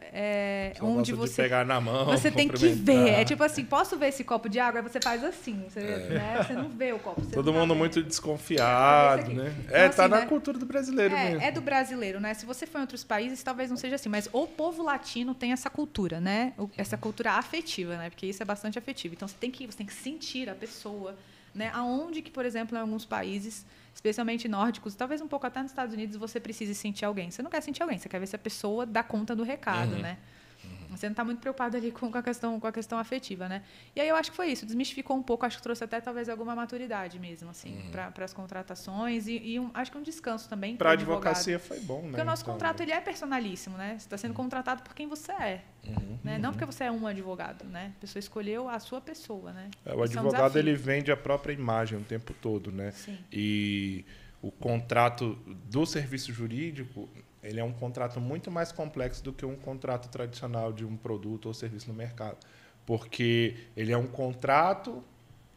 onde você pegar na mão, você tem que ver. É tipo assim, posso ver esse copo de água? Aí você faz assim, né? Você não vê o copo. Todo mundo muito desconfiado, né? Então, tá assim, na cultura do brasileiro mesmo. É do brasileiro, né? Se você for em outros países, talvez não seja assim, mas o povo latino tem essa cultura, né? Essa cultura afetiva, né? Porque isso é bastante afetivo. Então, você tem que sentir a pessoa, né? Aonde que, por exemplo, em alguns países, especialmente nórdicos, talvez um pouco até nos Estados Unidos, você precise sentir alguém. Você não quer sentir alguém, você quer ver se a pessoa dá conta do recado, né? Você não está muito preocupado ali com a questão afetiva, né? E aí eu acho que foi isso, desmistificou um pouco, acho que trouxe até talvez alguma maturidade mesmo, assim, para as contratações e acho que um descanso também. Para a advocacia foi bom, né? Porque o nosso contrato ele é personalíssimo, né? Você está sendo contratado por quem você é, né? Não porque você é um advogado, né? A pessoa escolheu a sua pessoa, né? O advogado ele vende a própria imagem o tempo todo, né? Sim. E o contrato do serviço jurídico ele é um contrato muito mais complexo do que um contrato tradicional de um produto ou serviço no mercado. Porque ele é um contrato,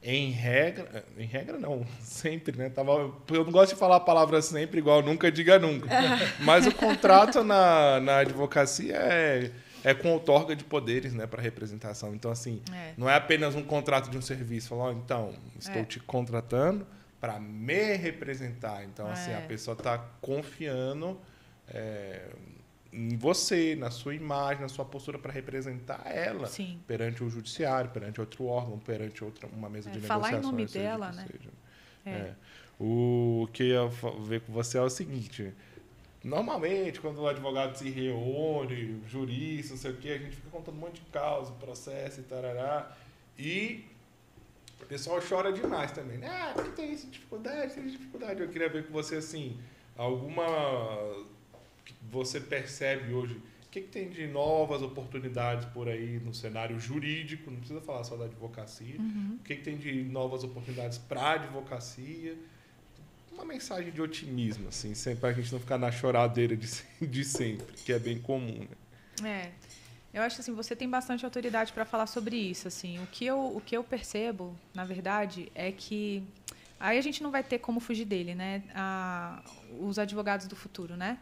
em regra não, sempre, né? Eu não gosto de falar a palavra sempre igual nunca diga nunca. Mas o contrato na advocacia é com outorga de poderes, né, para representação. Então, assim, não é apenas um contrato de um serviço. Falar, então, estou te contratando para me representar. Então, assim, a pessoa está confiando em você, na sua imagem, na sua postura para representar ela. Sim. Perante o judiciário, perante outro órgão, perante uma mesa de negociações. Falar em nome dela, né? O que eu ia ver com você é o seguinte: normalmente, quando o advogado se reúne, jurista, não sei o quê, a gente fica contando um monte de causa, processo e tarará. E o pessoal chora demais também, né? Ah, porque tem isso, dificuldade, tem dificuldade. Eu queria ver com você, assim, alguma que você percebe hoje, o que tem de novas oportunidades por aí no cenário jurídico, não precisa falar só da advocacia, o que tem de novas oportunidades para a advocacia, uma mensagem de otimismo, assim, para a gente não ficar na choradeira de sempre, que é bem comum, né? Eu acho que assim, você tem bastante autoridade para falar sobre isso. Assim. O que eu percebo, na verdade, é que aí a gente não vai ter como fugir dele, né? Os advogados do futuro, né?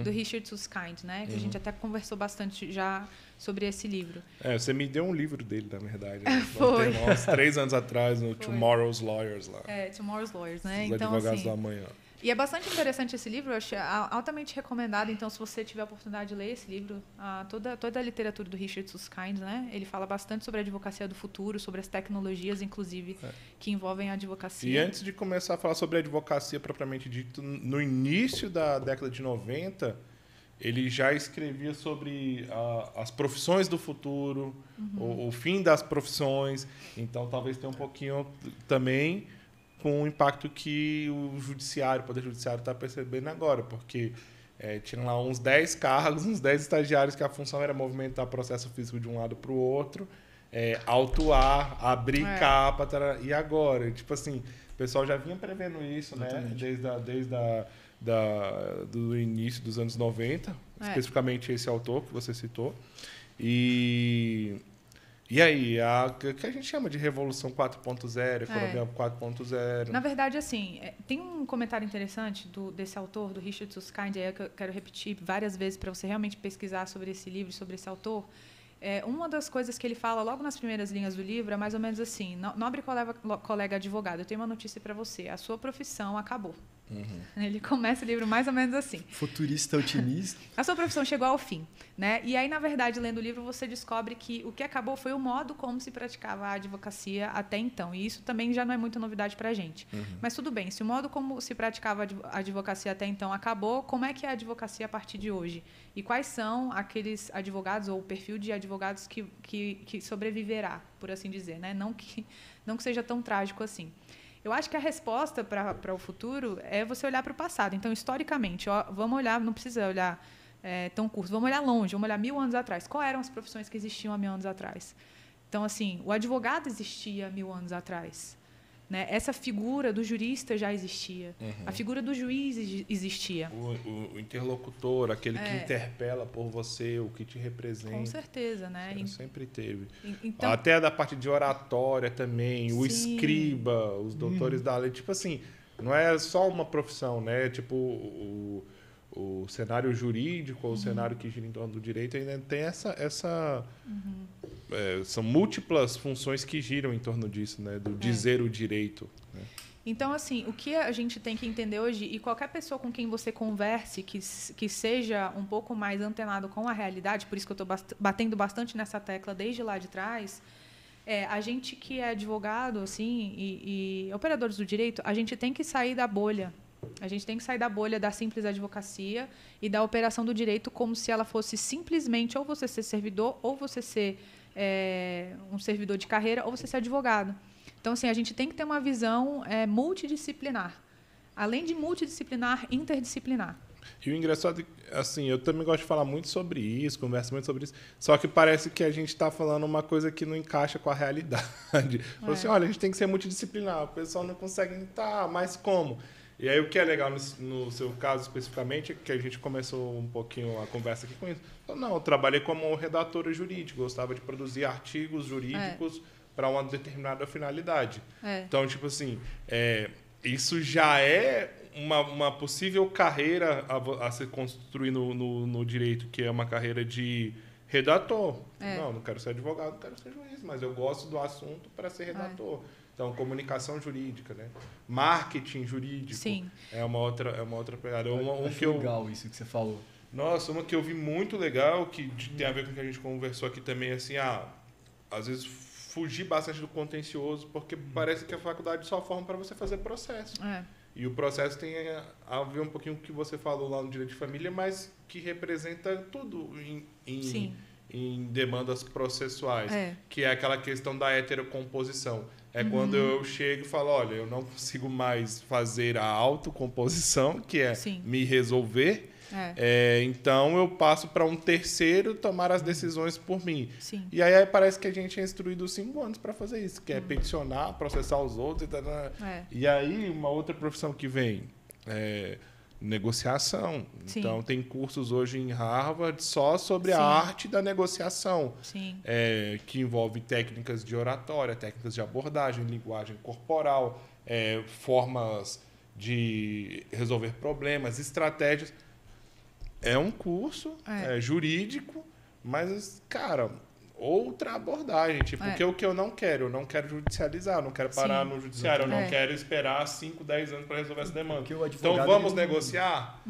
Do Richard Susskind, né? Que a gente até conversou bastante já sobre esse livro. Você me deu um livro dele, na verdade. Foi. Uns 3 anos atrás, no Tomorrow's Lawyers lá. Tomorrow's Lawyers, né? Os então, advogados assim, do amanhã. E é bastante interessante esse livro, eu achei altamente recomendado. Então, se você tiver a oportunidade de ler esse livro, toda a literatura do Richard Susskind, né? Ele fala bastante sobre a advocacia do futuro, sobre as tecnologias, inclusive, que envolvem a advocacia. E antes de começar a falar sobre a advocacia propriamente dito, no início da década de 90, ele já escrevia sobre as profissões do futuro, o fim das profissões. Então, talvez tenha um pouquinho também com o impacto que o Poder Judiciário está percebendo agora, porque tinha lá uns 10 cargos, uns 10 estagiários que a função era movimentar processo físico de um lado para o outro, autuar, abrir capa, e agora? Tipo assim, o pessoal já vinha prevendo isso, né? Desde do início dos anos 90, especificamente esse autor que você citou. E aí, o que a gente chama de Revolução 4.0, Economia 4.0? Na verdade, assim, tem um comentário interessante desse autor, do Richard Susskind, que eu quero repetir várias vezes para você realmente pesquisar sobre esse livro, sobre esse autor. Uma das coisas que ele fala logo nas primeiras linhas do livro é mais ou menos assim: nobre colega advogado, eu tenho uma notícia para você, a sua profissão acabou. Ele começa o livro mais ou menos assim. Futurista otimista. A sua profissão chegou ao fim, né? E aí, na verdade, lendo o livro, você descobre que o que acabou foi o modo como se praticava a advocacia até então. E isso também já não é muita novidade para a gente. Mas tudo bem, se o modo como se praticava a advocacia até então acabou, como é que é a advocacia a partir de hoje? E quais são aqueles advogados ou o perfil de advogados que sobreviverá, por assim dizer, né? Não que seja tão trágico assim. Eu acho que a resposta para o futuro é você olhar para o passado. Então, historicamente, vamos olhar, não precisa olhar tão curto, vamos olhar longe, vamos olhar 1000 anos atrás. Quais eram as profissões que existiam há 1000 anos atrás? Então, assim, o advogado existia há 1000 anos atrás. Né? Essa figura do jurista já existia. A figura do juiz existia. O interlocutor, aquele que interpela por você, o que te representa. Com certeza, né? Sempre teve. Então, até da parte de oratória também, o escriba, os doutores da lei. Tipo assim, não é só uma profissão, né? Tipo, o cenário jurídico ou o cenário que gira em torno do direito ainda tem essa são múltiplas funções que giram em torno disso, né? Do dizer o direito. Né? Então, assim, o que a gente tem que entender hoje, e qualquer pessoa com quem você converse que seja um pouco mais antenado com a realidade, por isso que eu estou batendo bastante nessa tecla desde lá de trás, a gente que é advogado assim, e operadores do direito, a gente tem que sair da bolha A gente tem que sair da bolha da simples advocacia e da operação do direito como se ela fosse simplesmente ou você ser servidor, ou você ser um servidor de carreira, ou você ser advogado. Então, assim, a gente tem que ter uma visão multidisciplinar. Além de multidisciplinar, interdisciplinar. E o engraçado, assim, eu também gosto de falar muito sobre isso, converso muito sobre isso, só que parece que a gente está falando uma coisa que não encaixa com a realidade. Falou assim, olha, a gente tem que ser multidisciplinar, o pessoal não consegue, mas como? E aí o que é legal no seu caso especificamente, é que a gente começou um pouquinho a conversa aqui com isso. Não, eu trabalhei como redatora jurídica, gostava de produzir artigos jurídicos para uma determinada finalidade. Então, tipo assim, isso já é uma possível carreira a se construir no direito, que é uma carreira de redator. Não quero ser advogado, não quero ser juiz, mas eu gosto do assunto para ser redator. Então, comunicação jurídica, né? Marketing jurídico. Sim. É uma outra pegada. Legal isso que você falou. Nossa, uma que eu vi muito legal, que tem a ver com o que a gente conversou aqui também, assim, às vezes fugir bastante do contencioso, porque parece que a faculdade só forma para você fazer processo. E o processo tem a ver um pouquinho com o que você falou lá no direito de família, mas que representa tudo em demandas processuais, que é aquela questão da heterocomposição. Quando eu chego e falo, olha, eu não consigo mais fazer a autocomposição, que é me resolver, então eu passo para um terceiro tomar as decisões por mim. E aí parece que a gente é instruído 5 anos para fazer isso, que é peticionar, processar os outros. E aí uma outra profissão que vem negociação. Então tem cursos hoje em Harvard só sobre a arte da negociação, que envolve técnicas de oratória, técnicas de abordagem, linguagem corporal, formas de resolver problemas, estratégias. É um curso jurídico, mas, cara, outra abordagem. Tipo, o que eu não quero? Eu não quero judicializar, eu não quero parar no judiciário, eu não quero esperar 5, 10 anos para resolver essa demanda. Então, vamos negociar?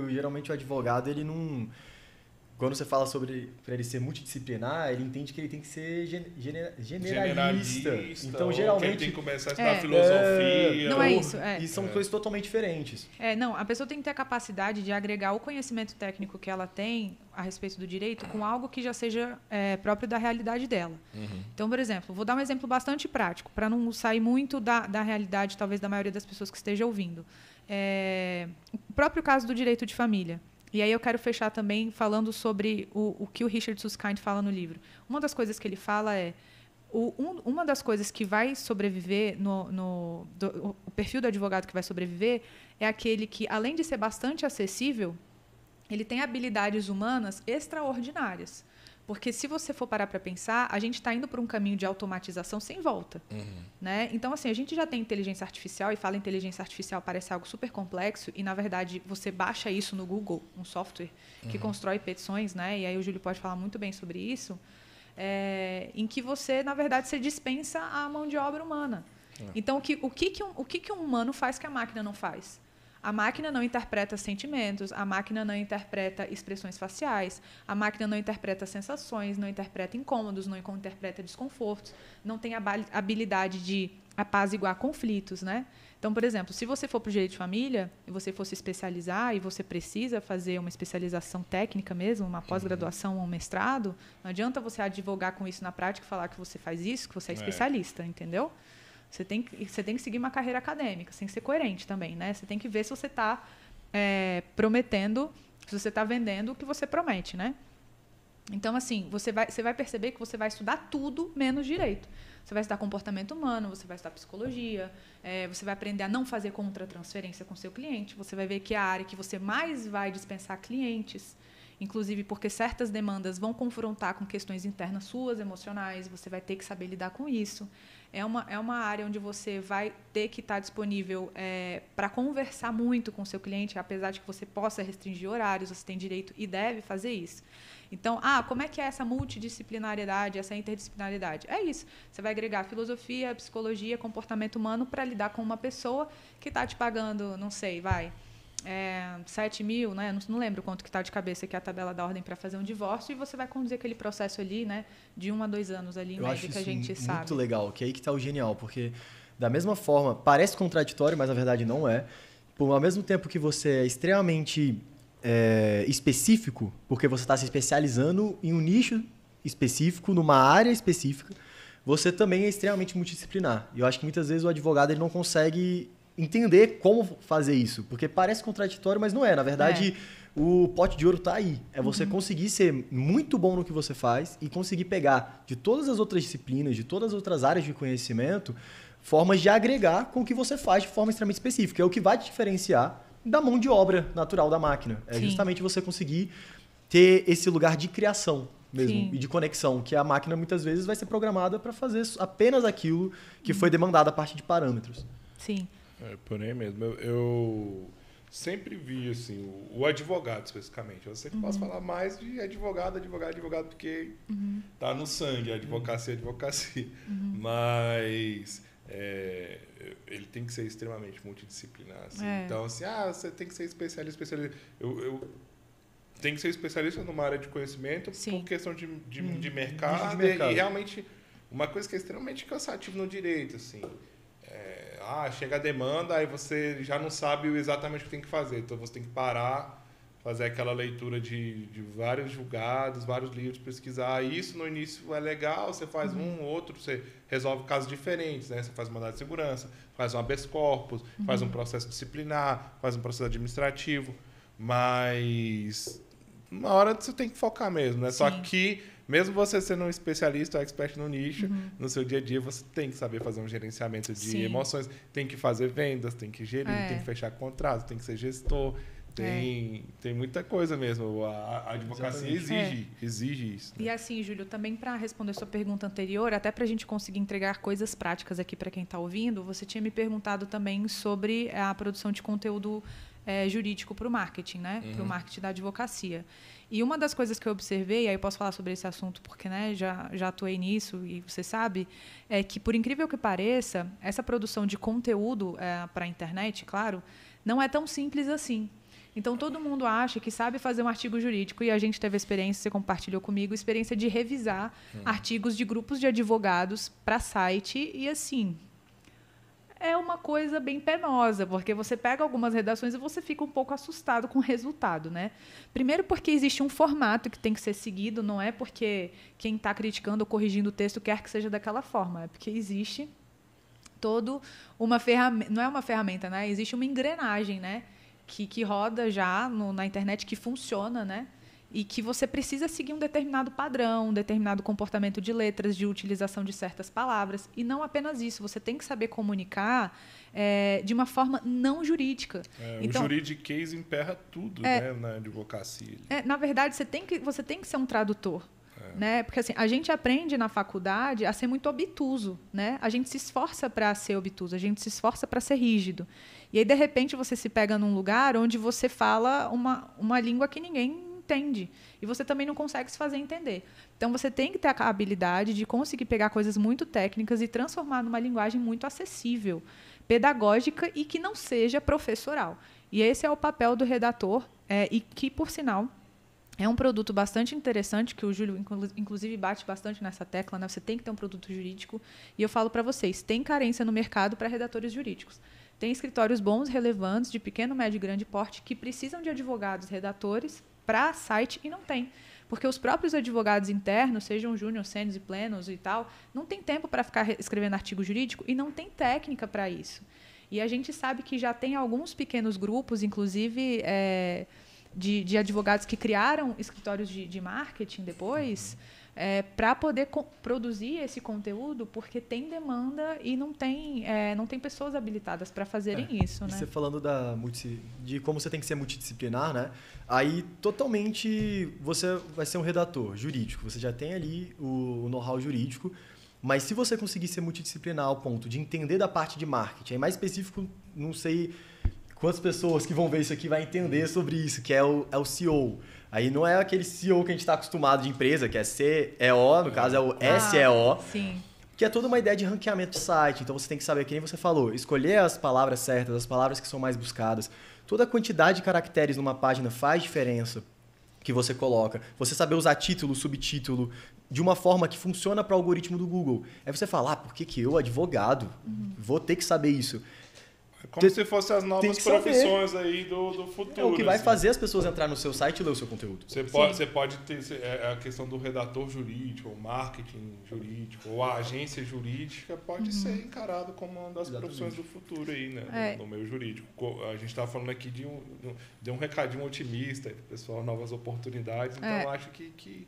Geralmente, o advogado, ele não... Quando você fala sobre para ele ser multidisciplinar, ele entende que ele tem que ser generalista. Então, geralmente... ele tem que começar a estudar filosofia. Não é isso. E são coisas totalmente diferentes. Não, a pessoa tem que ter a capacidade de agregar o conhecimento técnico que ela tem a respeito do direito com algo que já seja próprio da realidade dela. Então, por exemplo, vou dar um exemplo bastante prático, para não sair muito da realidade, talvez, da maioria das pessoas que esteja ouvindo. O próprio caso do direito de família. E aí eu quero fechar também falando sobre o que o Richard Susskind fala no livro. Uma das coisas que ele fala uma das coisas que vai sobreviver, o perfil do advogado que vai sobreviver é aquele que, além de ser bastante acessível, ele tem habilidades humanas extraordinárias. Porque se você for parar para pensar, a gente está indo por um caminho de automatização sem volta. Né? Então, assim, a gente já tem inteligência artificial e fala inteligência artificial parece algo super complexo e, na verdade, você baixa isso no Google, um software que constrói petições, né? E aí o Júlio pode falar muito bem sobre isso, em que você, na verdade, você dispensa a mão de obra humana. Então, o que um humano faz que a máquina não faz? A máquina não interpreta sentimentos, a máquina não interpreta expressões faciais, a máquina não interpreta sensações, não interpreta incômodos, não interpreta desconfortos, não tem a habilidade de apaziguar conflitos, né? Então, por exemplo, se você for para o direito de família e você for se especializar e você precisa fazer uma especialização técnica mesmo, uma pós-graduação ou um mestrado, não adianta você advogar com isso na prática e falar que você faz isso, que você é especialista, entendeu? Você tem que seguir uma carreira acadêmica, você tem que ser coerente também, né? Você tem que ver se você está prometendo, se você está vendendo o que você promete, né? Então, assim, você vai perceber que você vai estudar tudo menos direito. Você vai estudar comportamento humano, você vai estudar psicologia, você vai aprender a não fazer contra-transferência com seu cliente, você vai ver que é a área que você mais vai dispensar clientes, inclusive porque certas demandas vão confrontar com questões internas suas, emocionais, você vai ter que saber lidar com isso. É uma área onde você vai ter que estar disponível para conversar muito com o seu cliente, apesar de que você possa restringir horários, você tem direito e deve fazer isso. Então, como é que é essa multidisciplinariedade, essa interdisciplinaridade? É isso. Você vai agregar filosofia, psicologia, comportamento humano para lidar com uma pessoa que está te pagando, não sei, 7 mil, né? Não lembro quanto que está de cabeça que é a tabela da ordem para fazer um divórcio, e você vai conduzir aquele processo ali, né? De 1 a 2 anos ali, em média, que a gente sabe. Muito legal, que é aí que está o genial, porque da mesma forma, parece contraditório, mas na verdade não é, ao mesmo tempo que você é extremamente específico, porque você está se especializando em um nicho específico, numa área específica, você também é extremamente multidisciplinar. E eu acho que muitas vezes o advogado ele não consegue entender como fazer isso, porque parece contraditório, mas não é. Na verdade, o pote de ouro está aí. É você conseguir ser muito bom no que você faz e conseguir pegar de todas as outras disciplinas, de todas as outras áreas de conhecimento, formas de agregar com o que você faz de forma extremamente específica. É o que vai te diferenciar da mão de obra natural da máquina. É justamente você conseguir ter esse lugar de criação mesmo e de conexão, que a máquina muitas vezes vai ser programada para fazer apenas aquilo que foi demandado a partir de parâmetros. Sim. Por aí mesmo. Eu sempre vi assim, o advogado especificamente. Eu sei que posso falar mais de advogado, porque tá no sangue, advocacia. Mas ele tem que ser extremamente multidisciplinar. Assim. Então, assim, você tem que ser especialista. Eu tenho que ser especialista numa área de conhecimento por questão de mercado. E realmente, uma coisa que é extremamente cansativa no direito, assim. Chega a demanda, aí você já não sabe exatamente o que tem que fazer. Então, você tem que parar, fazer aquela leitura de vários julgados, vários livros, pesquisar. Isso, no início, é legal, você faz outro, você resolve casos diferentes, né? Você faz um mandado de segurança, faz um habeas corpus, faz um processo disciplinar, faz um processo administrativo. Mas, uma hora você tem que focar mesmo, né? Só que, mesmo você sendo um especialista, um expert no nicho, no seu dia a dia você tem que saber fazer um gerenciamento de emoções, tem que fazer vendas, tem que gerir, tem que fechar contratos, tem que ser gestor, tem muita coisa mesmo. A advocacia exige isso. Né? E assim, Júlio, também para responder sua pergunta anterior, até para a gente conseguir entregar coisas práticas aqui para quem está ouvindo, você tinha me perguntado também sobre a produção de conteúdo jurídico para o marketing, né? Para o marketing da advocacia. E uma das coisas que eu observei, aí eu posso falar sobre esse assunto porque, né, já atuei nisso e você sabe, é que, por incrível que pareça, essa produção de conteúdo para a internet, claro, não é tão simples assim. Então, todo mundo acha que sabe fazer um artigo jurídico e a gente teve a experiência, você compartilhou comigo, a experiência de revisar artigos de grupos de advogados para site e, assim, é uma coisa bem penosa, porque você pega algumas redações e você fica um pouco assustado com o resultado, né? Primeiro porque existe um formato que tem que ser seguido, não é porque quem está criticando ou corrigindo o texto quer que seja daquela forma, é porque existe todo uma ferramenta, não é uma ferramenta, né? Existe uma engrenagem, né? Que roda já na internet, que funciona, né? E que você precisa seguir um determinado padrão, um determinado comportamento de letras, de utilização de certas palavras. E não apenas isso, você tem que saber comunicar de uma forma não jurídica. Então, o juridiquês emperra tudo, né, na advocacia. Na verdade, você tem que ser um tradutor. Né? Porque assim, a gente aprende na faculdade a ser muito obtuso. Né? A gente se esforça para ser obtuso, a gente se esforça para ser rígido. E aí, de repente, você se pega num lugar onde você fala uma língua que ninguém entende. E você também não consegue se fazer entender. Então, você tem que ter a habilidade de conseguir pegar coisas muito técnicas e transformar numa linguagem muito acessível, pedagógica e que não seja professoral. E esse é o papel do redator, e que, por sinal, é um produto bastante interessante, que o Júlio, inclusive, bate bastante nessa tecla, né? Você tem que ter um produto jurídico. E eu falo para vocês, tem carência no mercado para redatores jurídicos. Tem escritórios bons, relevantes, de pequeno, médio e grande porte, que precisam de advogados redatores para site e não tem. Porque os próprios advogados internos, sejam júnior, sênios e plenos e tal, não tem tempo para ficar escrevendo artigo jurídico e não tem técnica para isso. E a gente sabe que já tem alguns pequenos grupos, inclusive de advogados que criaram escritórios de marketing depois, para poder produzir esse conteúdo, porque tem demanda e não tem pessoas habilitadas para fazerem isso. Né? Você falando de como você tem que ser multidisciplinar, né? Aí totalmente você vai ser um redator jurídico, você já tem ali o know-how jurídico, mas se você conseguir ser multidisciplinar ao ponto de entender da parte de marketing, é mais específico, não sei quantas pessoas que vão ver isso aqui vai entender sobre isso, que é o CEO. Aí não é aquele CEO que a gente está acostumado de empresa, que é CEO, no caso é o SEO, sim. Que é toda uma ideia de ranqueamento de site. Então você tem que saber, que nem você falou, escolher as palavras certas, as palavras que são mais buscadas. Toda a quantidade de caracteres numa página faz diferença que você coloca. Você saber usar título, subtítulo, de uma forma que funciona para o algoritmo do Google. Aí você fala, por que eu, advogado, vou ter que saber isso? Como se fossem as novas profissões aí do futuro. É o que vai fazer as pessoas entrar no seu site e ler o seu conteúdo. Você pode ter a questão do redator jurídico, ou marketing jurídico, ou a agência jurídica pode ser encarado como uma das profissões do futuro aí, né? No meio jurídico. A gente estava falando aqui de um recadinho otimista, pessoal, novas oportunidades. Então, eu acho que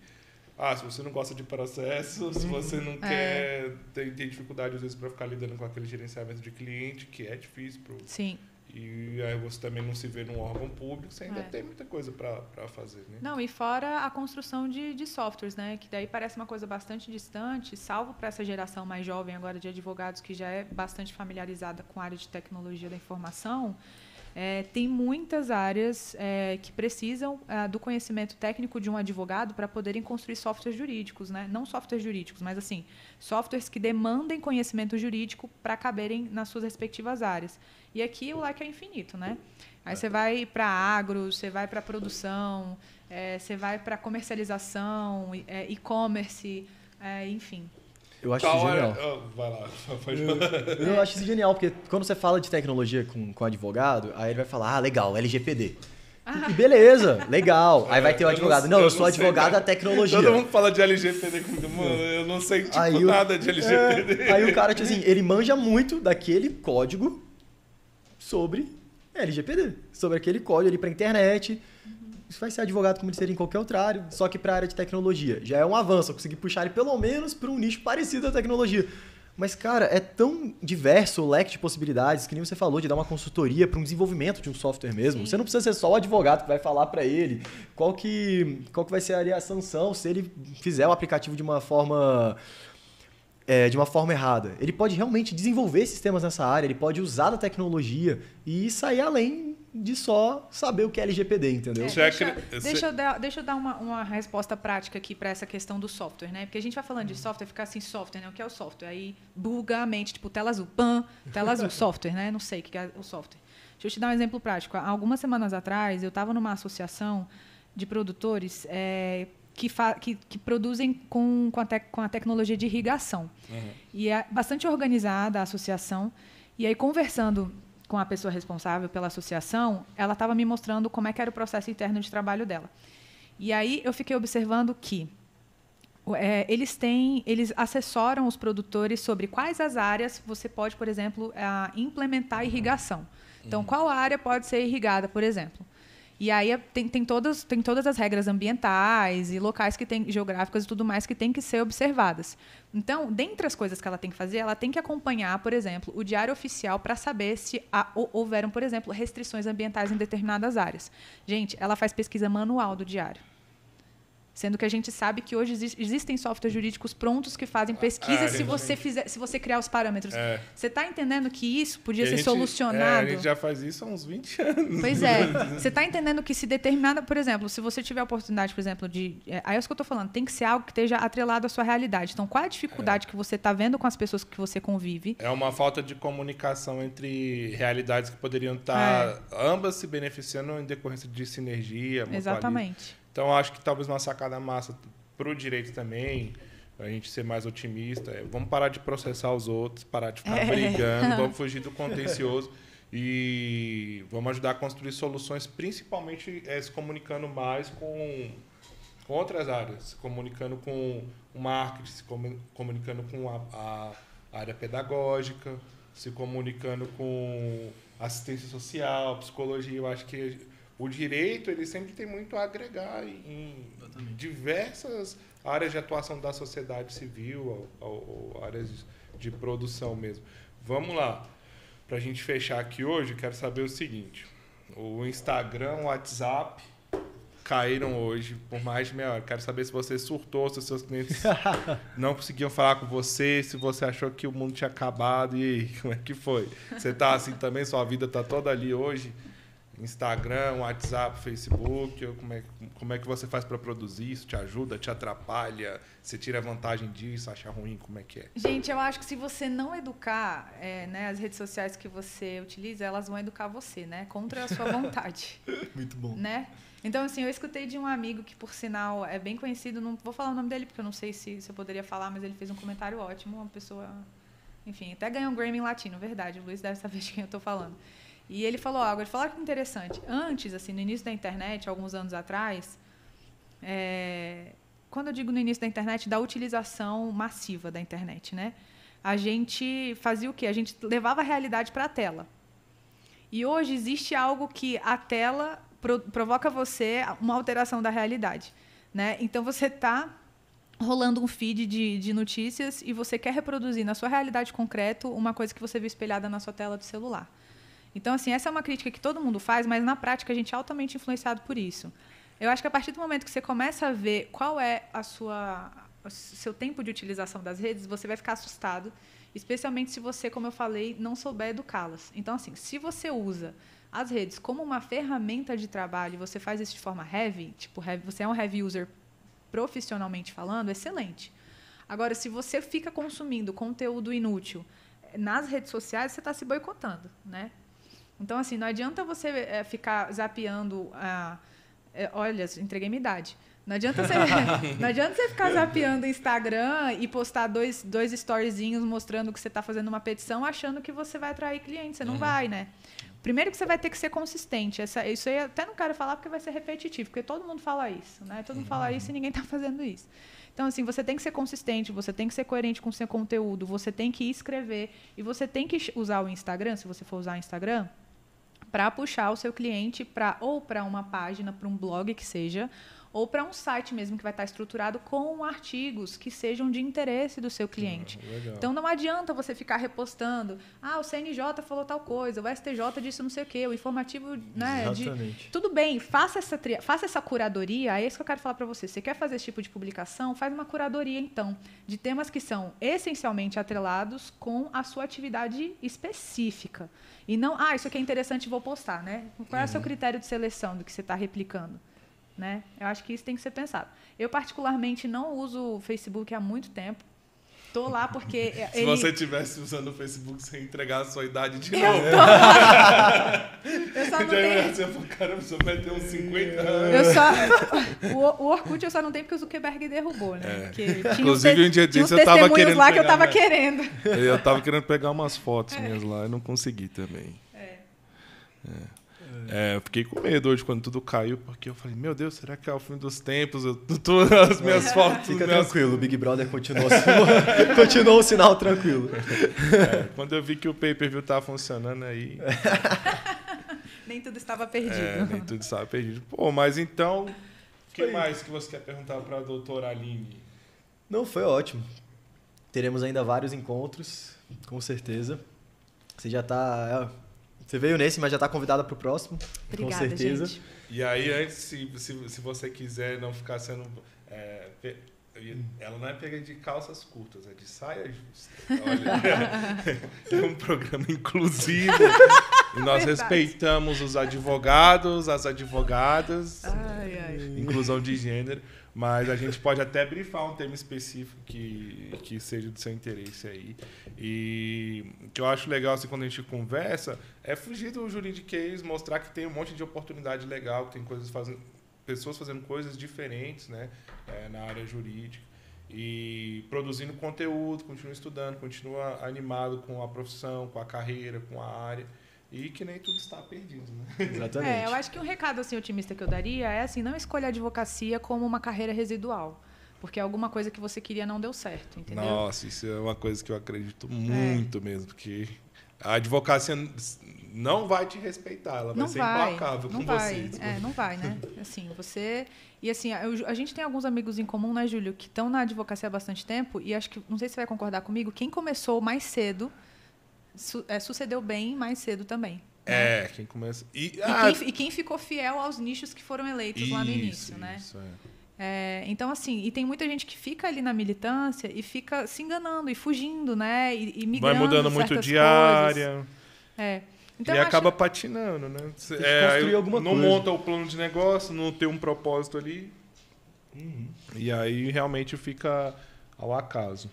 se você não gosta de processo, se você não quer, tem dificuldade às vezes para ficar lidando com aquele gerenciamento de cliente, que é difícil. Sim. E aí você também não se vê num órgão público, você ainda tem muita coisa para fazer, né? Não, e fora a construção de softwares, né? Que daí parece uma coisa bastante distante, salvo para essa geração mais jovem agora de advogados que já é bastante familiarizada com a área de tecnologia da informação. Tem muitas áreas que precisam do conhecimento técnico de um advogado para poderem construir softwares jurídicos, né? Não softwares jurídicos, mas assim, softwares que demandem conhecimento jurídico para caberem nas suas respectivas áreas. E aqui o leque é infinito, né? Aí você vai para agro, você vai para produção, você vai para comercialização, e-commerce, enfim. Eu acho isso genial. Vai lá, eu acho isso genial, porque quando você fala de tecnologia com advogado, aí ele vai falar, legal, LGPD. E beleza, legal. Aí vai ter o advogado. Não, eu sou advogado da tecnologia. Todo mundo fala de LGPD comigo. Mano, eu não sei nada de LGPD. Aí o cara, tipo assim, ele manja muito daquele código sobre LGPD. Sobre aquele código ali pra internet. Isso vai ser advogado como ele seria em qualquer outra área, só que para a área de tecnologia. Já é um avanço, eu consegui puxar ele pelo menos para um nicho parecido à tecnologia. Mas, cara, é tão diverso o leque de possibilidades, que nem você falou, de dar uma consultoria para um desenvolvimento de um software mesmo. Sim. Você não precisa ser só o advogado que vai falar para ele qual que vai ser ali a sanção se ele fizer o aplicativo de uma forma errada. Ele pode realmente desenvolver sistemas nessa área, ele pode usar da tecnologia e sair além de só saber o que é LGPD, entendeu? Deixa eu dar uma resposta prática aqui para essa questão do software, né? Porque a gente vai falando de software, fica assim, software, né? O que é o software? Aí buga a mente, tipo, tela azul, tela azul, software, né? Não sei o que é o software. Deixa eu te dar um exemplo prático. Há algumas semanas atrás, eu estava numa associação de produtores que produzem com a tecnologia de irrigação. Uhum. E é bastante organizada a associação. E aí, conversando com a pessoa responsável pela associação, ela estava me mostrando como é que era o processo interno de trabalho dela. E aí eu fiquei observando que eles assessoram os produtores sobre quais as áreas você pode, por exemplo, implementar irrigação. Então, qual área pode ser irrigada, por exemplo? E aí tem todas as regras ambientais e locais geográficas e tudo mais que tem que ser observadas. Então, dentre as coisas que ela tem que fazer, ela tem que acompanhar, por exemplo, o diário oficial para saber se houveram, por exemplo, restrições ambientais em determinadas áreas. Gente, ela faz pesquisa manual do diário. Sendo que a gente sabe que hoje existem softwares jurídicos prontos que fazem pesquisa se você criar os parâmetros. Você está entendendo que isso podia ser solucionado? A gente já faz isso há uns 20 anos. Pois é. Você está entendendo que se determinada... Por exemplo, se você tiver a oportunidade, por exemplo, de... Aí é isso que eu estou falando. Tem que ser algo que esteja atrelado à sua realidade. Então, qual é a dificuldade que você está vendo com as pessoas que você convive? É uma falta de comunicação entre realidades que poderiam estar ambas se beneficiando em decorrência de sinergia. Exatamente. Então, acho que talvez uma sacada massa para o direito também, a gente ser mais otimista, vamos parar de processar os outros, parar de ficar brigando, vamos fugir do contencioso e vamos ajudar a construir soluções, principalmente se comunicando mais com outras áreas, se comunicando com o marketing, se comunicando com a área pedagógica, se comunicando com assistência social, psicologia. Eu acho que o direito ele sempre tem muito a agregar em diversas áreas de atuação da sociedade civil, ou áreas de produção mesmo. Vamos lá. Para a gente fechar aqui hoje, quero saber o seguinte. O Instagram, o WhatsApp caíram hoje por mais de meia hora. Quero saber se você surtou, se os seus clientes não conseguiam falar com você, se você achou que o mundo tinha acabado. E aí, como é que foi? Você está assim também? Sua vida está toda ali hoje? Instagram, WhatsApp, Facebook, como é que você faz para produzir isso? Te ajuda, te atrapalha? Você tira vantagem disso, acha ruim? Como é que é? Gente, eu acho que se você não educar, as redes sociais que você utiliza, elas vão educar você, né? Contra a sua vontade. Muito bom. Né? Então, assim, eu escutei de um amigo que, por sinal, é bem conhecido, não vou falar o nome dele, porque eu não sei se eu poderia falar, mas ele fez um comentário ótimo, uma pessoa enfim, até ganhou um Grammy Latino, verdade, o Luiz deve saber de quem eu estou falando. E ele falou algo, ele falou que interessante. Antes, assim, no início da internet, alguns anos atrás, quando eu digo no início da internet, da utilização massiva da internet, né? A gente fazia o quê? A gente levava a realidade para a tela. E hoje existe algo que a tela provoca você uma alteração da realidade, né? Então, você está rolando um feed de notícias e você quer reproduzir na sua realidade concreta uma coisa que você viu espelhada na sua tela do celular. Então, assim, essa é uma crítica que todo mundo faz, mas na prática a gente é altamente influenciado por isso. Eu acho que a partir do momento que você começa a ver qual é o seu tempo de utilização das redes, você vai ficar assustado, especialmente se você, como eu falei, não souber educá-las. Então, assim, se você usa as redes como uma ferramenta de trabalho e você faz isso de forma heavy, tipo, você é um heavy user profissionalmente falando, excelente. Agora, se você fica consumindo conteúdo inútil nas redes sociais, você está se boicotando, né? Então, assim, não adianta você ficar zapeando... olha, entreguei minha idade. Não adianta você ficar zapeando o Instagram e postar dois storyzinhos mostrando que você está fazendo uma petição achando que você vai atrair clientes. Você não vai, né? Primeiro que você vai ter que ser consistente. Isso aí eu até não quero falar porque vai ser repetitivo, porque todo mundo fala isso, né? Todo mundo fala isso e ninguém está fazendo isso. Então, assim, você tem que ser consistente, você tem que ser coerente com o seu conteúdo, você tem que escrever e você tem que usar o Instagram, se você for usar o Instagram, para puxar o seu cliente ou para uma página, para um blog que seja, ou para um site mesmo que vai estar estruturado com artigos que sejam de interesse do seu cliente. Então, não adianta você ficar repostando, o CNJ falou tal coisa, o STJ disse não sei o quê, o informativo... Né, tudo bem, faça essa curadoria, é isso que eu quero falar para você. Você quer fazer esse tipo de publicação? Faz uma curadoria, então, de temas que são essencialmente atrelados com a sua atividade específica. E não, isso aqui é interessante, vou postar, né? Qual é o seu critério de seleção do que você está replicando? Né? Eu acho que isso tem que ser pensado. Eu, particularmente, não uso o Facebook há muito tempo. Estou lá porque... Se você estivesse usando o Facebook sem entregar a sua idade de novo. Eu só não tenho... Caramba, você vai ter uns 50 anos. O Orkut eu só não tenho porque o Zuckerberg derrubou, né? Inclusive, um dia desse eu estava querendo lá que eu estava querendo. Eu estava querendo pegar umas fotos minhas lá e não consegui também. Eu fiquei com medo hoje quando tudo caiu, porque eu falei, meu Deus, será que é o fim dos tempos? Todas as minhas fotos... Fica tranquilo, o Big Brother continuou o sinal tranquilo. Quando eu vi que o pay-per-view estava funcionando aí... Nem tudo estava perdido. Nem tudo estava perdido. Pô, mas então, o que mais que você quer perguntar para a doutora Aline? Não, foi ótimo. Teremos ainda vários encontros, com certeza. Você já está... Você veio nesse, mas já está convidada para o próximo. Obrigada, com certeza. Gente. E aí, antes, se você quiser não ficar sendo... ela não é pega de calças curtas, é de saia justa. Olha, é um programa inclusivo. E nós respeitamos os advogados, as advogadas, inclusão de gênero. Mas a gente pode até brifar um tema específico que seja do seu interesse aí. E o que eu acho legal assim, quando a gente conversa é fugir do juridiquês, mostrar que tem um monte de oportunidade legal, que tem pessoas fazendo coisas diferentes, né, na área jurídica. E produzindo conteúdo, continua estudando, continua animado com a profissão, com a carreira, com a área. E que nem tudo está perdido, né? Exatamente. Eu acho que um recado assim, otimista que eu daria é assim, não escolha a advocacia como uma carreira residual. Porque alguma coisa que você queria não deu certo, entendeu? Nossa, isso é uma coisa que eu acredito muito mesmo. Porque a advocacia não vai te respeitar, ela vai ser implacável com você. Não vai, né? Assim, você... E assim, a gente tem alguns amigos em comum, né, Júlio, que estão na advocacia há bastante tempo e acho que, não sei se você vai concordar comigo, quem começou mais cedo sucedeu bem mais cedo também. Né? Quem começa... E quem ficou fiel aos nichos que foram eleitos lá no início, né? Então, assim, e tem muita gente que fica ali na militância e fica se enganando e fugindo, né? E migrando. Vai mudando muito de área. Então, e acaba patinando, né? Construir alguma não coisa. monta o plano de negócio, não tem um propósito ali. E aí realmente fica ao acaso.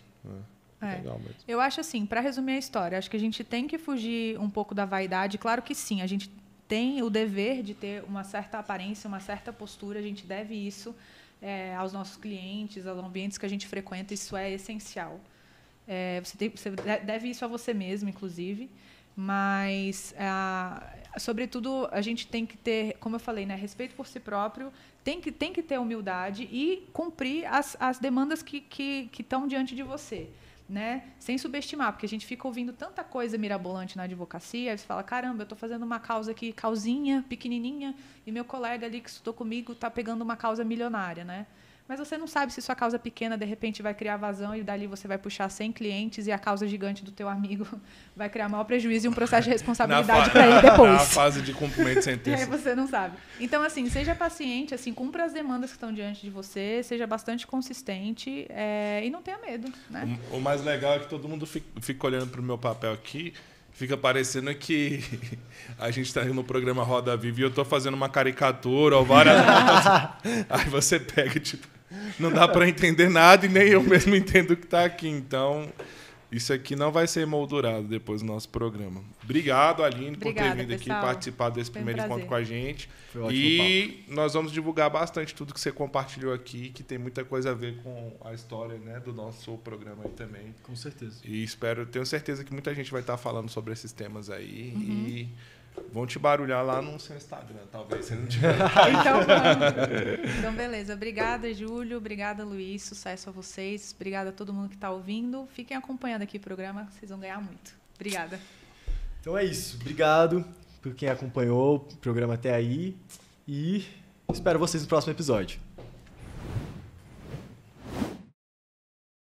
Legal mesmo. Eu acho assim, para resumir a história, acho que a gente tem que fugir um pouco da vaidade. Claro que sim, a gente tem o dever de ter uma certa aparência, uma certa postura, a gente deve isso aos nossos clientes, aos ambientes que a gente frequenta, isso é essencial. Você deve isso a você mesmo, inclusive. Mas, sobretudo, a gente tem que ter, como eu falei, né, respeito por si próprio, tem que ter humildade e cumprir as demandas que estão diante de você, né? Sem subestimar, porque a gente fica ouvindo tanta coisa mirabolante na advocacia, aí você fala, caramba, eu estou fazendo uma causa aqui, causinha, pequenininha, e meu colega ali que estudou comigo está pegando uma causa milionária, né? Mas você não sabe se sua causa pequena, de repente, vai criar vazão e dali você vai puxar 100 clientes e a causa gigante do teu amigo vai criar maior prejuízo e um processo de responsabilidade para ele depois. Na fase de cumprimento de sentença. E aí você não sabe. Então, assim, seja paciente, assim, cumpra as demandas que estão diante de você, seja bastante consistente e não tenha medo, né? O mais legal é que todo mundo fica olhando para o meu papel aqui, fica parecendo que a gente está no programa Roda Viva e eu estou fazendo uma caricatura ou várias aí você pega, tipo, não dá para entender nada e nem eu mesmo entendo o que está aqui. Então, isso aqui não vai ser emoldurado depois do nosso programa. Obrigado, Aline, por ter vindo aqui participar desse primeiro encontro com a gente. Foi ótimo, e nós vamos divulgar bastante tudo que você compartilhou aqui, que tem muita coisa a ver com a história, né, do nosso programa aí também. Com certeza. E tenho certeza que muita gente vai estar falando sobre esses temas aí e vão te barulhar lá no seu Instagram, talvez, se não tiver. Então, beleza. Obrigada, Júlio. Obrigada, Luiz. Sucesso a vocês. Obrigada a todo mundo que está ouvindo. Fiquem acompanhando aqui o programa, vocês vão ganhar muito. Obrigada. Então é isso. Obrigado por quem acompanhou o programa até aí e espero vocês no próximo episódio.